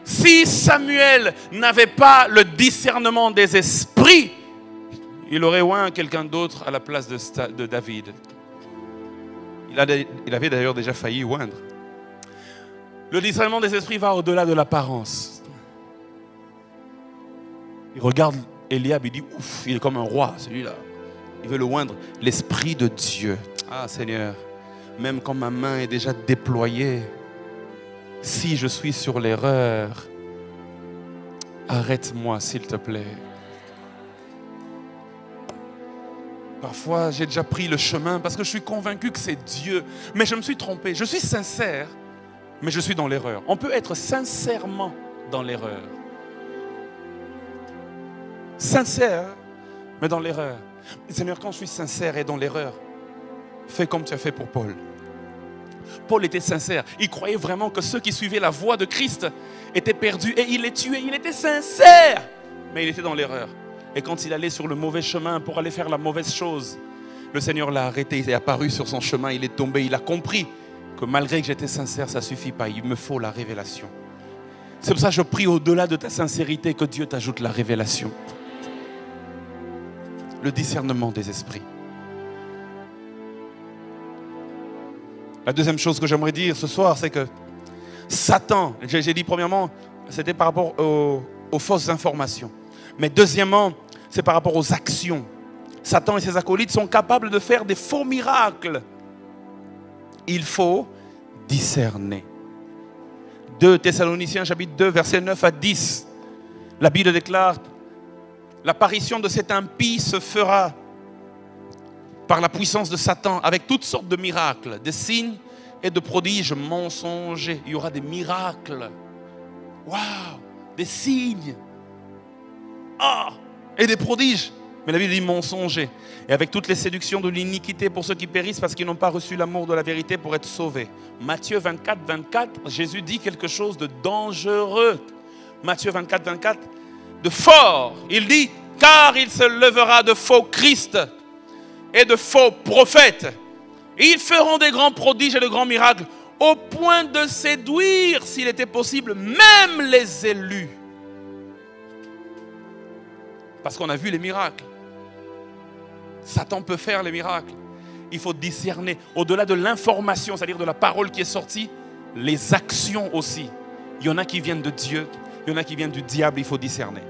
Si Samuel n'avait pas le discernement des esprits, il aurait oint quelqu'un d'autre à la place de David. Il avait d'ailleurs déjà failli oindre. Le discernement des esprits va au-delà de l'apparence. Il regarde Eliab, il dit, ouf, il est comme un roi, celui-là. Il veut le oindre. L'Esprit de Dieu. Ah Seigneur, même quand ma main est déjà déployée, si je suis sur l'erreur, arrête-moi s'il te plaît. Parfois, j'ai déjà pris le chemin parce que je suis convaincu que c'est Dieu. Mais je me suis trompé. Je suis sincère, mais je suis dans l'erreur. On peut être sincèrement dans l'erreur. Sincère, mais dans l'erreur. Seigneur, quand je suis sincère et dans l'erreur, fais comme tu as fait pour Paul. Paul était sincère. Il croyait vraiment que ceux qui suivaient la voie de Christ étaient perdus et il les tuait. Il était sincère, mais il était dans l'erreur. Et quand il allait sur le mauvais chemin pour aller faire la mauvaise chose, le Seigneur l'a arrêté. Il est apparu sur son chemin, il est tombé. Il a compris que malgré que j'étais sincère, ça ne suffit pas. Il me faut la révélation. C'est pour ça que je prie au-delà de ta sincérité que Dieu t'ajoute la révélation. Le discernement des esprits. La deuxième chose que j'aimerais dire ce soir, c'est que Satan, j'ai dit premièrement, c'était par rapport aux fausses informations. Mais deuxièmement, c'est par rapport aux actions. Satan et ses acolytes sont capables de faire des faux miracles. Il faut discerner. 2 Thessaloniciens chapitre 2, versets 9 à 10. La Bible déclare, l'apparition de cet impie se fera par la puissance de Satan avec toutes sortes de miracles, des signes et de prodiges mensongers. Il y aura des miracles. Waouh! Des signes. Et des prodiges. Mais la Bible dit mensongers. Et avec toutes les séductions de l'iniquité pour ceux qui périssent parce qu'ils n'ont pas reçu l'amour de la vérité pour être sauvés. Matthieu 24, 24, Jésus dit quelque chose de dangereux. Matthieu 24, 24, de fort. Il dit, car il se levera de faux Christ et de faux prophètes. Ils feront des grands prodiges et de grands miracles au point de séduire, s'il était possible, même les élus. Parce qu'on a vu les miracles. Satan peut faire les miracles. Il faut discerner au-delà de l'information, c'est-à-dire de la parole qui est sortie, les actions aussi. Il y en a qui viennent de Dieu, il y en a qui viennent du diable, il faut discerner.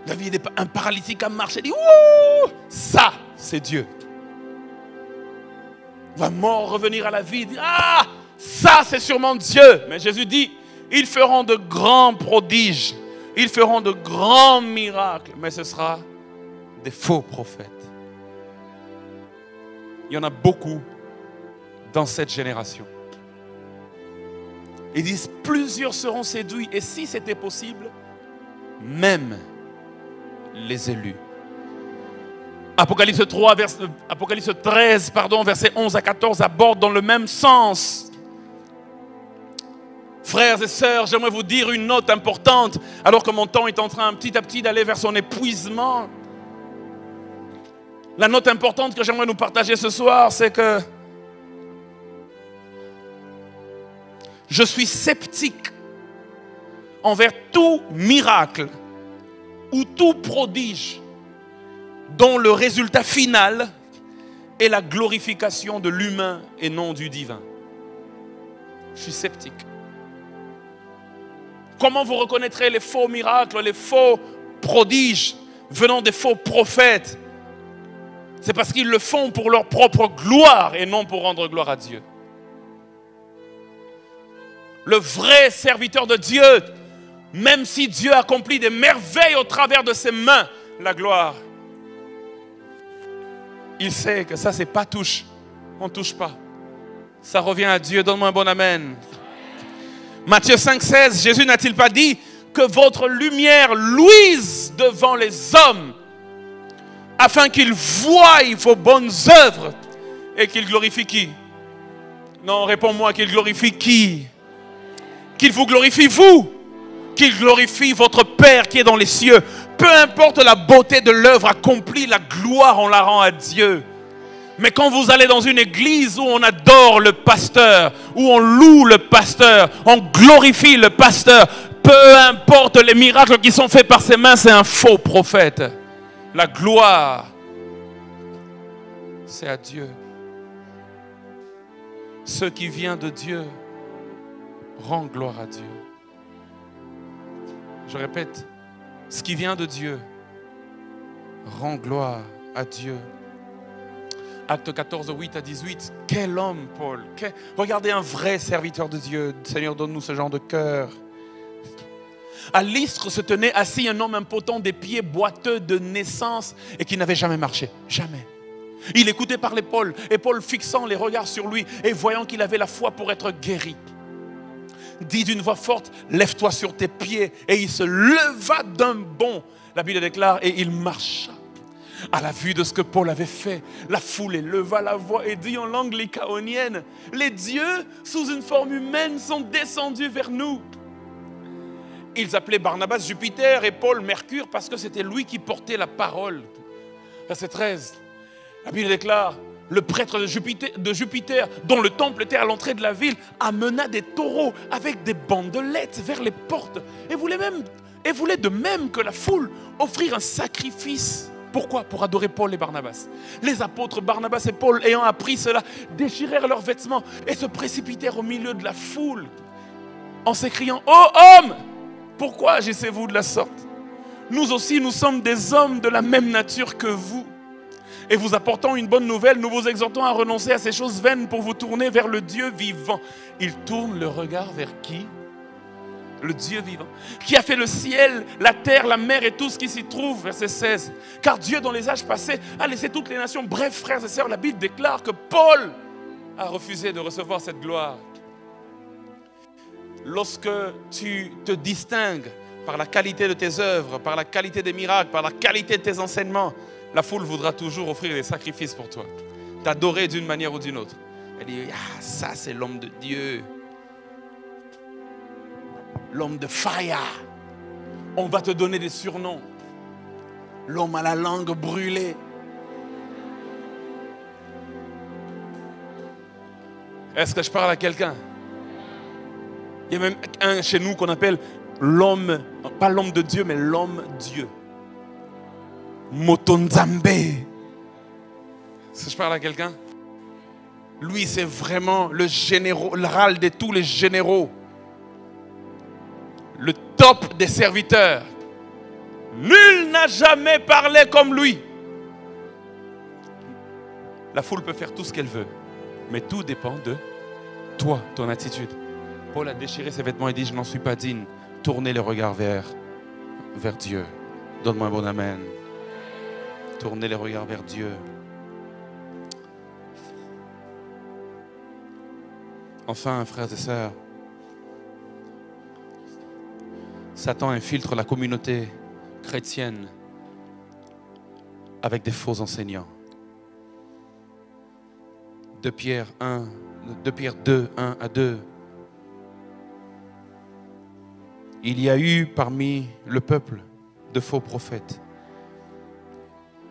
David, un paralytique a marché, il dit, ouh, ça, c'est Dieu. Il va mort revenir à la vie, il dit, ah, ça, c'est sûrement Dieu. Mais Jésus dit, ils feront de grands prodiges. Ils feront de grands miracles, mais ce sera des faux prophètes. Il y en a beaucoup dans cette génération. Ils disent, plusieurs seront séduits, et si c'était possible, même les élus. Apocalypse 13, versets 11 à 14 aborde dans le même sens. Frères et sœurs, j'aimerais vous dire une note importante, alors que mon temps est en train petit à petit d'aller vers son épuisement. La note importante que j'aimerais nous partager ce soir, c'est que je suis sceptique envers tout miracle ou tout prodige dont le résultat final est la glorification de l'humain et non du divin. Je suis sceptique. Comment vous reconnaîtrez les faux miracles, les faux prodiges venant des faux prophètes? C'est parce qu'ils le font pour leur propre gloire et non pour rendre gloire à Dieu. Le vrai serviteur de Dieu, même si Dieu accomplit des merveilles au travers de ses mains, la gloire, il sait que ça c'est pas touche. On ne touche pas. Ça revient à Dieu. Donne-moi un bon amen. Matthieu 5,16, Jésus n'a-t-il pas dit que votre lumière luise devant les hommes afin qu'ils voient vos bonnes œuvres et qu'ils glorifient qui? Non, réponds-moi, qu'ils glorifient qui? Qu'il vous glorifie vous, qu'il glorifie votre Père qui est dans les cieux. Peu importe la beauté de l'œuvre accomplie, la gloire on la rend à Dieu. Mais quand vous allez dans une église où on adore le pasteur, où on loue le pasteur, on glorifie le pasteur, peu importe les miracles qui sont faits par ses mains, c'est un faux prophète. La gloire, c'est à Dieu. Ce qui vient de Dieu rend gloire à Dieu. Je répète, ce qui vient de Dieu rend gloire à Dieu. Acte 14, 8 à 18. Quel homme, Paul. Regardez un vrai serviteur de Dieu. Seigneur, donne-nous ce genre de cœur. À Lystre se tenait assis un homme impotent, des pieds boiteux de naissance et qui n'avait jamais marché. Jamais. Il écoutait parler Paul, et Paul, fixant les regards sur lui et voyant qu'il avait la foi pour être guéri, dit d'une voix forte, lève-toi sur tes pieds. Et il se leva d'un bond. La Bible déclare, et il marcha. À la vue de ce que Paul avait fait, la foule éleva la voix et dit en langue lycaonienne, les dieux sous une forme humaine sont descendus vers nous. Ils appelaient Barnabas Jupiter et Paul Mercure parce que c'était lui qui portait la parole. Verset 13, la Bible déclare, le prêtre de Jupiter, dont le temple était à l'entrée de la ville, amena des taureaux avec des bandelettes vers les portes et voulait de même que la foule offrir un sacrifice. Pourquoi? Pour adorer Paul et Barnabas. Les apôtres Barnabas et Paul, ayant appris cela, déchirèrent leurs vêtements et se précipitèrent au milieu de la foule en s'écriant, « Ô hommes, pourquoi agissez-vous de la sorte? Nous aussi, nous sommes des hommes de la même nature que vous. Et vous apportant une bonne nouvelle, nous vous exhortons à renoncer à ces choses vaines pour vous tourner vers le Dieu vivant. » Ils tournent le regard vers qui? Le Dieu vivant, qui a fait le ciel, la terre, la mer et tout ce qui s'y trouve. Verset 16. Car Dieu, dans les âges passés, a laissé toutes les nations. Bref, frères et sœurs, la Bible déclare que Paul a refusé de recevoir cette gloire. Lorsque tu te distingues par la qualité de tes œuvres, par la qualité des miracles, par la qualité de tes enseignements, la foule voudra toujours offrir des sacrifices pour toi, t'adorer d'une manière ou d'une autre. Elle dit, ah, ça c'est l'homme de Dieu. L'homme de fire. On va te donner des surnoms. L'homme à la langue brûlée. Est-ce que je parle à quelqu'un? Il y a même un chez nous qu'on appelle l'homme, pas l'homme de Dieu, mais l'homme Dieu. Motonzambe. Est-ce que je parle à quelqu'un? Lui, c'est vraiment le général de tous les généraux. Le top des serviteurs. Nul n'a jamais parlé comme lui. La foule peut faire tout ce qu'elle veut, mais tout dépend de toi, ton attitude. Paul a déchiré ses vêtements et dit, je n'en suis pas digne. Tournez les regards vers Dieu. Donne-moi un bon amen. Tournez les regards vers Dieu. Enfin, frères et sœurs, Satan infiltre la communauté chrétienne avec des faux enseignants. 2 Pierre 2, 1 à 2. Il y a eu parmi le peuple de faux prophètes.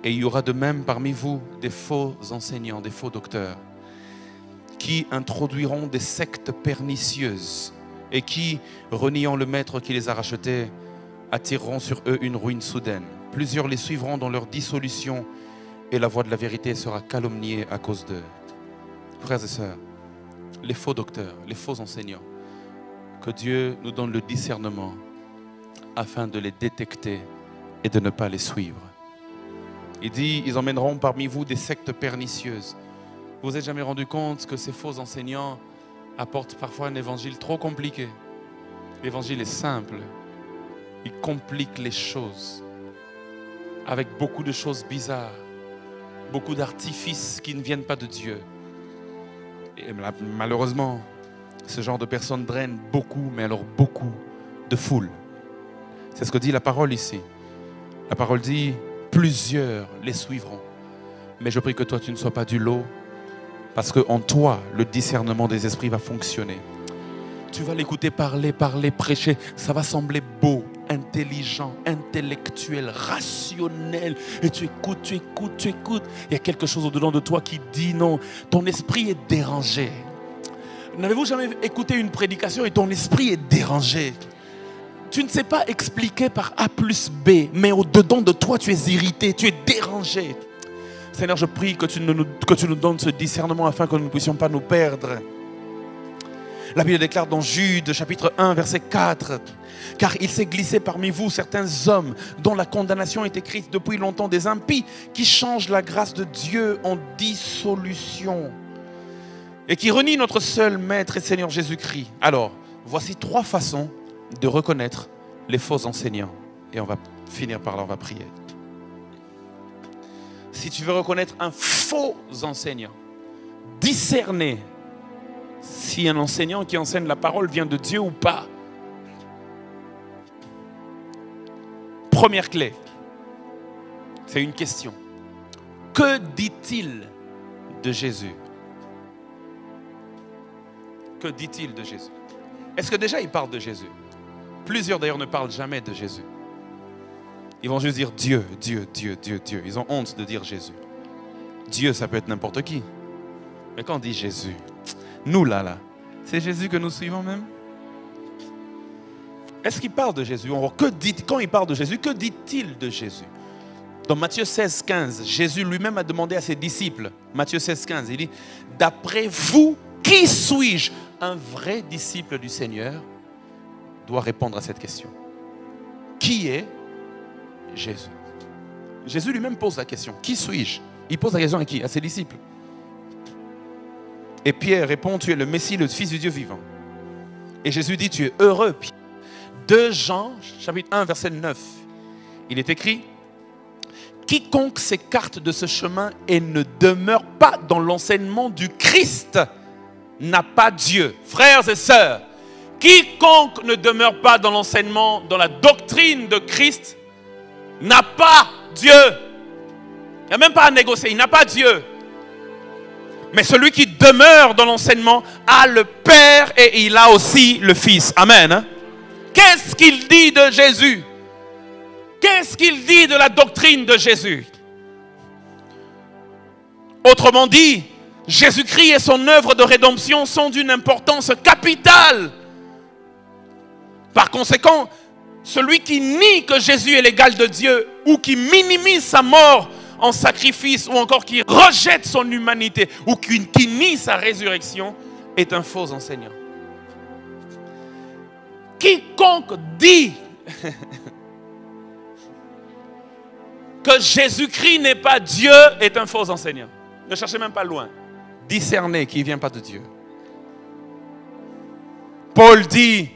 Et il y aura de même parmi vous des faux enseignants, des faux docteurs, qui introduiront des sectes pernicieuses et qui, reniant le maître qui les a rachetés, attireront sur eux une ruine soudaine. Plusieurs les suivront dans leur dissolution et la voie de la vérité sera calomniée à cause d'eux. Frères et sœurs, les faux docteurs, les faux enseignants, que Dieu nous donne le discernement afin de les détecter et de ne pas les suivre. Il dit, ils emmèneront parmi vous des sectes pernicieuses. Vous vous êtes jamais rendu compte que ces faux enseignants apportent parfois un évangile trop compliqué? L'évangile est simple. Il complique les choses avec beaucoup de choses bizarres, beaucoup d'artifices qui ne viennent pas de Dieu. Et malheureusement, ce genre de personnes drainent beaucoup, mais alors beaucoup de foule. C'est ce que dit la parole ici. La parole dit, plusieurs les suivront. Mais je prie que toi, tu ne sois pas du lot, parce qu'en toi, le discernement des esprits va fonctionner. Tu vas l'écouter parler, prêcher. Ça va sembler beau, intelligent, intellectuel, rationnel. Et tu écoutes. Il y a quelque chose au-dedans de toi qui dit non. Ton esprit est dérangé. N'avez-vous jamais écouté une prédication et ton esprit est dérangé? Tu ne sais pas expliquer par A plus B, mais au-dedans de toi, tu es irrité, tu es dérangé. Seigneur, je prie que tu nous donnes ce discernement afin que nous ne puissions pas nous perdre. La Bible déclare dans Jude, chapitre 1, verset 4, « Car il s'est glissé parmi vous certains hommes dont la condamnation est écrite depuis longtemps, des impies qui changent la grâce de Dieu en dissolution et qui renient notre seul Maître et Seigneur Jésus-Christ. » Alors, voici 3 façons de reconnaître les faux enseignants. Et on va finir par là, on va prier. Si tu veux reconnaître un faux enseignant, discerner si un enseignant qui enseigne la parole vient de Dieu ou pas. Première clé, c'est une question. Que dit-il de Jésus? Que dit-il de Jésus? Est-ce que déjà il parle de Jésus? Plusieurs d'ailleurs ne parlent jamais de Jésus. Ils vont juste dire Dieu, Dieu, Dieu, Dieu, Dieu. Ils ont honte de dire Jésus. Dieu, ça peut être n'importe qui. Mais quand on dit Jésus, nous là, c'est Jésus que nous suivons même? Est-ce qu'il parle de Jésus? Quand il parle de Jésus, que dit-il de Jésus? Dans Matthieu 16, 15, Jésus lui-même a demandé à ses disciples, Matthieu 16, 15, il dit, d'après vous, qui suis-je? Un vrai disciple du Seigneur doit répondre à cette question. Qui est Jésus? Jésus lui-même pose la question. Qui suis-je? Il pose la question à qui? À ses disciples. Et Pierre répond, tu es le Messie, le Fils du Dieu vivant. Et Jésus dit, tu es heureux, Pierre. 2 Jean, chapitre 1, verset 9. Il est écrit, quiconque s'écarte de ce chemin et ne demeure pas dans l'enseignement du Christ n'a pas Dieu. Frères et sœurs, quiconque ne demeure pas dans l'enseignement, dans la doctrine de Christ, n'a pas Dieu. Il n'y a même pas à négocier, il n'a pas Dieu. Mais celui qui demeure dans l'enseignement a le Père et il a aussi le Fils. Amen. Qu'est-ce qu'il dit de Jésus? Qu'est-ce qu'il dit de la doctrine de Jésus? Autrement dit, Jésus-Christ et son œuvre de rédemption sont d'une importance capitale. Par conséquent, celui qui nie que Jésus est l'égal de Dieu ou qui minimise sa mort en sacrifice ou encore qui rejette son humanité ou qui nie sa résurrection est un faux enseignant. Quiconque dit que Jésus-Christ n'est pas Dieu est un faux enseignant. Ne cherchez même pas loin. Discernez qu'il ne vient pas de Dieu. Paul dit,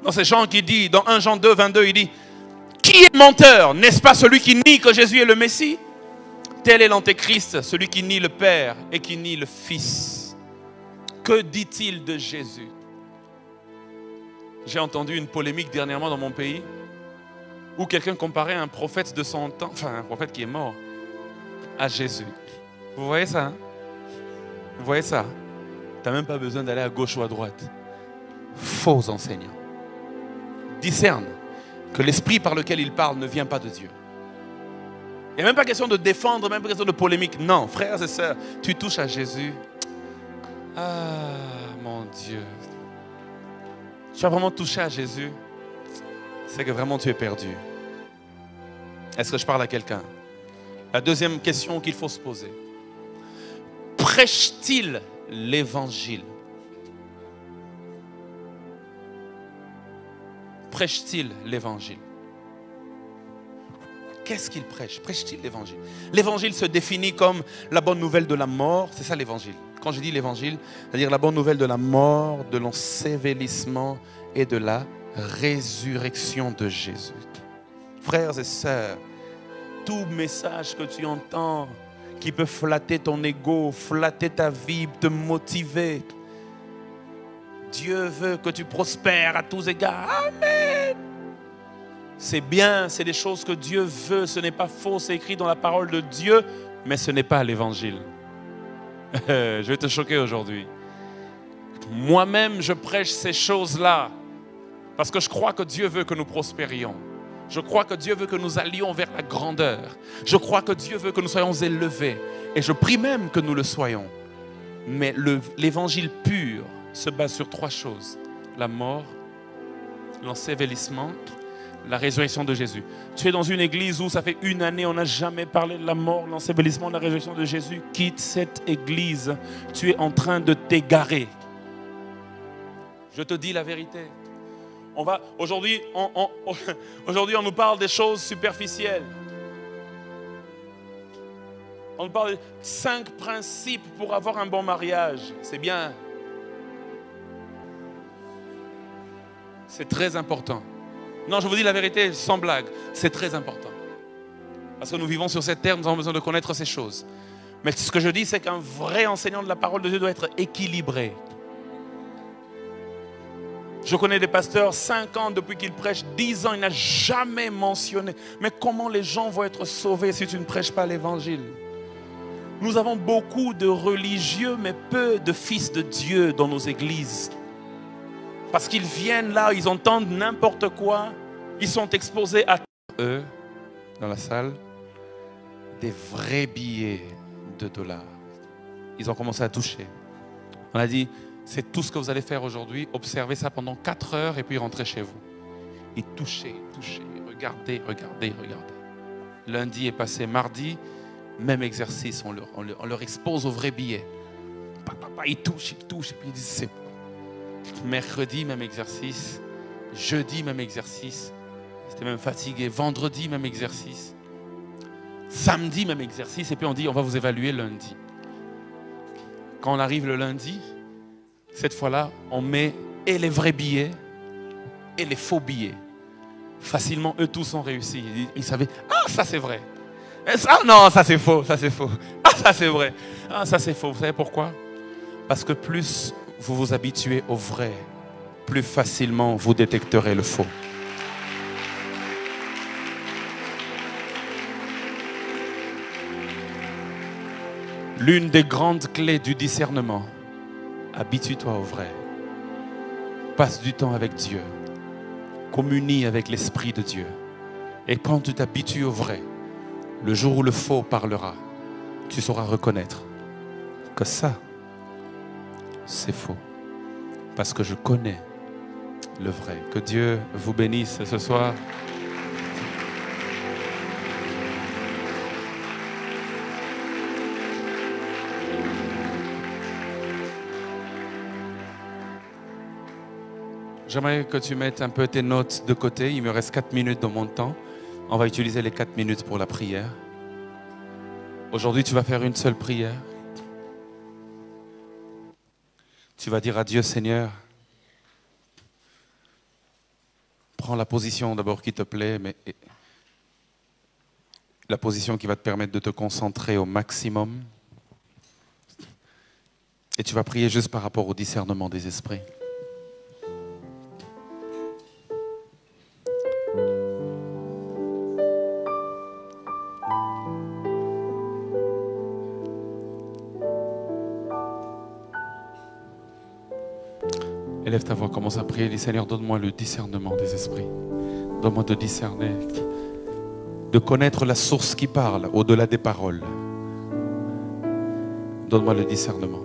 dans ces Jean qui dit, dans 1 Jean 2, 22, il dit, qui est menteur? N'est-ce pas celui qui nie que Jésus est le Messie? Tel est l'antéchrist, celui qui nie le Père et qui nie le Fils. Que dit-il de Jésus? J'ai entendu une polémique dernièrement dans mon pays où quelqu'un comparait un prophète de son temps, enfin un prophète qui est mort, à Jésus. Vous voyez ça? Vous voyez ça? Tu n'as même pas besoin d'aller à gauche ou à droite. Faux enseignants. Discerne que l'esprit par lequel il parle ne vient pas de Dieu. Il n'y a même pas question de défendre, même pas question de polémique. Non, frères et sœurs, tu touches à Jésus. Ah, mon Dieu. Tu as vraiment touché à Jésus, c'est que vraiment tu es perdu. Est-ce que je parle à quelqu'un? La deuxième question qu'il faut se poser. Prêche-t-il l'évangile? Prêche-t-il l'évangile? Qu'est-ce qu'il prêche? Prêche-t-il l'évangile? L'évangile se définit comme la bonne nouvelle de la mort. C'est ça l'évangile. Quand je dis l'évangile, c'est-à-dire la bonne nouvelle de la mort, de l'ensevelissement et de la résurrection de Jésus. Frères et sœurs, tout message que tu entends qui peut flatter ton ego, flatter ta vie, te motiver. Dieu veut que tu prospères à tous égards. Amen. C'est bien, c'est des choses que Dieu veut. Ce n'est pas faux, c'est écrit dans la parole de Dieu, mais ce n'est pas l'évangile. Je vais te choquer aujourd'hui. Moi-même, je prêche ces choses-là parce que je crois que Dieu veut que nous prospérions. Je crois que Dieu veut que nous allions vers la grandeur. Je crois que Dieu veut que nous soyons élevés. Et je prie même que nous le soyons. Mais l'évangile pur se base sur trois choses. La mort, l'ensevelissement, la résurrection de Jésus. Tu es dans une église où ça fait une année, on n'a jamais parlé de la mort, l'ensevelissement, la résurrection de Jésus. Quitte cette église. Tu es en train de t'égarer. Je te dis la vérité. Aujourd'hui, on nous parle des choses superficielles. On nous parle de 5 principes pour avoir un bon mariage. C'est bien. C'est très important. Non, je vous dis la vérité, sans blague. C'est très important. Parce que nous vivons sur cette terre, nous avons besoin de connaître ces choses. Mais ce que je dis, c'est qu'un vrai enseignant de la parole de Dieu doit être équilibré. Je connais des pasteurs, 5 ans depuis qu'ils prêchent, 10 ans, il n'a jamais mentionné. Mais comment les gens vont être sauvés si tu ne prêches pas l'évangile? Nous avons beaucoup de religieux, mais peu de fils de Dieu dans nos églises. Parce qu'ils viennent là, ils entendent n'importe quoi. Ils sont exposés à eux, dans la salle, des vrais billets de $. Ils ont commencé à toucher. On a dit... C'est tout ce que vous allez faire aujourd'hui. Observez ça pendant 4 heures et puis rentrez chez vous. Et touchez, regardez. Lundi est passé, mardi, même exercice. On leur expose au vrai billet. Ils touchent. Et puis ils disent c'est bon. Mercredi, même exercice. Jeudi, même exercice. C'était même fatigué. Vendredi, même exercice. Samedi, même exercice. Et puis on dit on va vous évaluer lundi. Quand on arrive le lundi, cette fois-là, on met et les vrais billets et les faux billets. Facilement, eux tous ont réussi. Ils savaient, ah ça c'est vrai. Ah non, ça c'est faux, Ah ça c'est vrai. Ah ça c'est faux. Vous savez pourquoi? Parce que plus vous vous habituez au vrai, plus facilement vous détecterez le faux. L'une des grandes clés du discernement. Habitue-toi au vrai. Passe du temps avec Dieu. Communie avec l'Esprit de Dieu. Et quand tu t'habitues au vrai, le jour où le faux parlera, tu sauras reconnaître que ça, c'est faux. Parce que je connais le vrai. Que Dieu vous bénisse ce soir. J'aimerais que tu mettes un peu tes notes de côté. Il me reste 4 minutes dans mon temps. On va utiliser les 4 minutes pour la prière. Aujourd'hui, tu vas faire une seule prière. Tu vas dire à Dieu, Seigneur, prends la position d'abord qui te plaît, mais la position qui va te permettre de te concentrer au maximum. Et tu vas prier juste par rapport au discernement des esprits. Élève ta voix, commence à prier. Dis Seigneur, donne-moi le discernement des esprits. Donne-moi de discerner, de connaître la source qui parle au-delà des paroles. Donne-moi le discernement.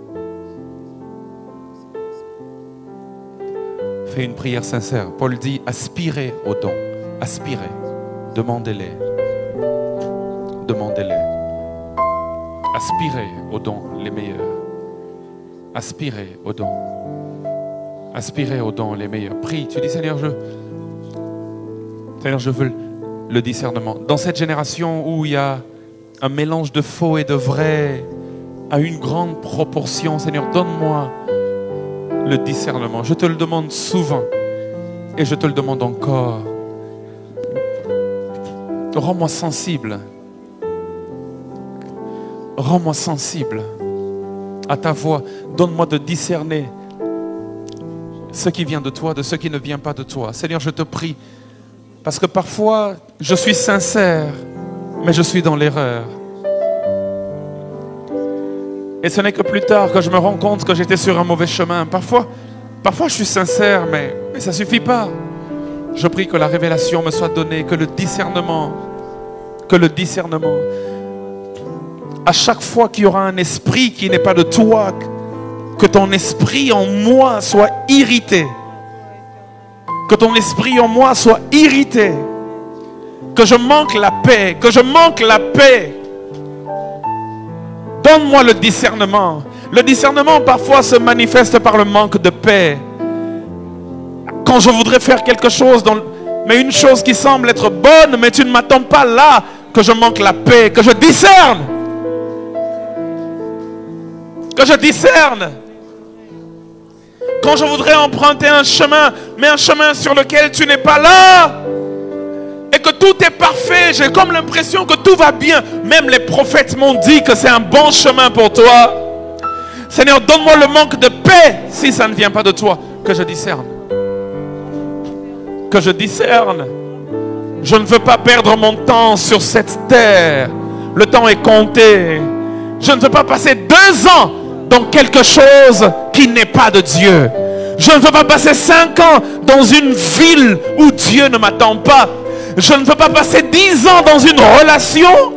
Fais une prière sincère. Paul dit, aspirez aux dons. Aspirez. Demandez-les. demandez-les. Aspirez aux dons les meilleurs. Aspirez aux dons. Aspirez aux dons les meilleurs. Prie, tu dis Seigneur, je veux le discernement. Dans cette génération où il y a un mélange de faux et de vrai à une grande proportion, Seigneur, donne-moi le discernement. Je te le demande souvent et je te le demande encore. Rends-moi sensible. Rends-moi sensible à ta voix. Donne-moi de discerner ce qui vient de toi, de ce qui ne vient pas de toi. Seigneur, je te prie, parce que parfois, je suis sincère, mais je suis dans l'erreur. Et ce n'est que plus tard que je me rends compte que j'étais sur un mauvais chemin. Parfois je suis sincère, mais ça ne suffit pas. Je prie que la révélation me soit donnée, que le discernement, à chaque fois qu'il y aura un esprit qui n'est pas de toi, que ton esprit en moi soit irrité. Que ton esprit en moi soit irrité. Que je manque la paix. Que je manque la paix. Donne-moi le discernement. Le discernement parfois se manifeste par le manque de paix. Quand je voudrais faire quelque chose, mais une chose qui semble être bonne, mais tu ne m'attends pas là, que je manque la paix, que je discerne. Que je discerne. Quand je voudrais emprunter un chemin, mais un chemin sur lequel tu n'es pas là, et que tout est parfait, j'ai comme l'impression que tout va bien. Même les prophètes m'ont dit que c'est un bon chemin pour toi. Seigneur, donne-moi le manque de paix si ça ne vient pas de toi. Que je discerne. Que je discerne. Je ne veux pas perdre mon temps sur cette terre. Le temps est compté. Je ne veux pas passer 2 ans dans quelque chose qui n'est pas de Dieu. Je ne veux pas passer 5 ans dans une ville où Dieu ne m'attend pas. Je ne veux pas passer 10 ans dans une relation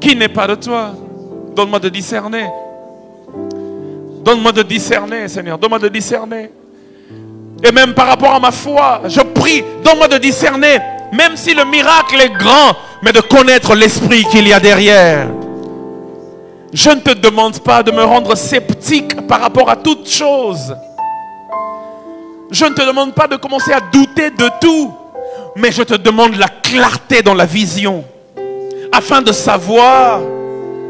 qui n'est pas de toi. Donne-moi de discerner. Donne-moi de discerner, Seigneur. Donne-moi de discerner. Et même par rapport à ma foi, je prie, donne-moi de discerner, même si le miracle est grand, mais de connaître l'esprit qu'il y a derrière. Je ne te demande pas de me rendre sceptique par rapport à toute chose. Je ne te demande pas de commencer à douter de tout, mais je te demande la clarté dans la vision, afin de savoir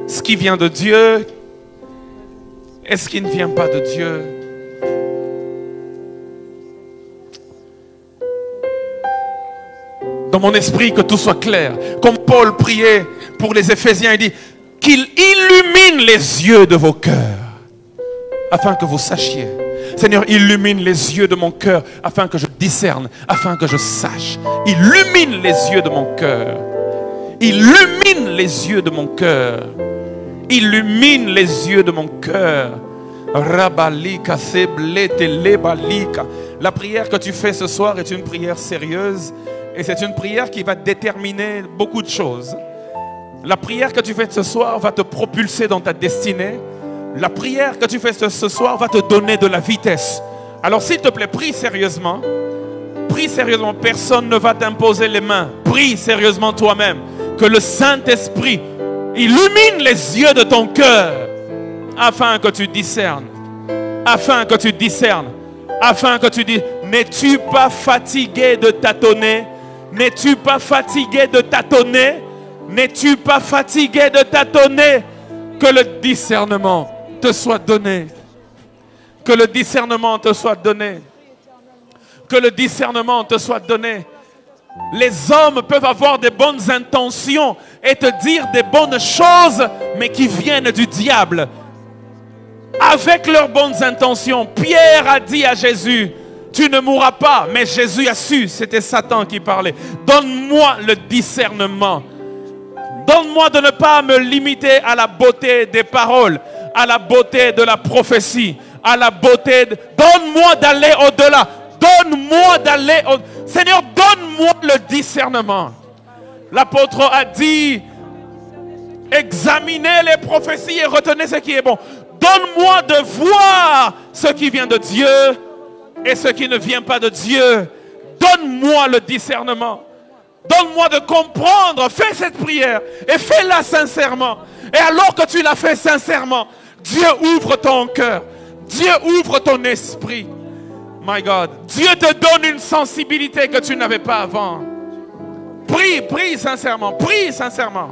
ce qui vient de Dieu et ce qui ne vient pas de Dieu. Dans mon esprit, que tout soit clair. Comme Paul priait pour les Éphésiens, il dit qu'il illumine les yeux de vos cœurs, afin que vous sachiez. Seigneur, illumine les yeux de mon cœur, afin que je discerne, afin que je sache. Illumine les yeux de mon cœur. Illumine les yeux de mon cœur. Illumine les yeux de mon cœur. Rabalika seblete lebalika. La prière que tu fais ce soir est une prière sérieuse. Et c'est une prière qui va déterminer beaucoup de choses. La prière que tu fais ce soir va te propulser dans ta destinée. La prière que tu fais ce soir va te donner de la vitesse. Alors s'il te plaît, prie sérieusement. Prie sérieusement. Personne ne va t'imposer les mains. Prie sérieusement toi-même. Que le Saint-Esprit illumine les yeux de ton cœur. Afin que tu discernes. Afin que tu discernes. Afin que tu dis, n'es-tu pas fatigué de tâtonner? N'es-tu pas fatigué de tâtonner? N'es-tu pas fatigué de tâtonner? Que le discernement te soit donné. Que le discernement te soit donné. Que le discernement te soit donné. Les hommes peuvent avoir des bonnes intentions et te dire des bonnes choses, mais qui viennent du diable. Avec leurs bonnes intentions, Pierre a dit à Jésus, tu ne mourras pas. Mais Jésus a su, c'était Satan qui parlait. Donne-moi le discernement. Donne-moi de ne pas me limiter à la beauté des paroles, à la beauté de la prophétie, à la beauté de... Donne-moi d'aller au-delà. Donne-moi d'aller au... Seigneur, donne-moi le discernement. L'apôtre a dit, examinez les prophéties et retenez ce qui est bon. Donne-moi de voir ce qui vient de Dieu et ce qui ne vient pas de Dieu. Donne-moi le discernement. Donne-moi de comprendre. Fais cette prière et fais-la sincèrement. Et alors que tu la fais sincèrement, Dieu ouvre ton cœur. Dieu ouvre ton esprit. My God. Dieu te donne une sensibilité que tu n'avais pas avant. Prie, prie sincèrement. Prie sincèrement.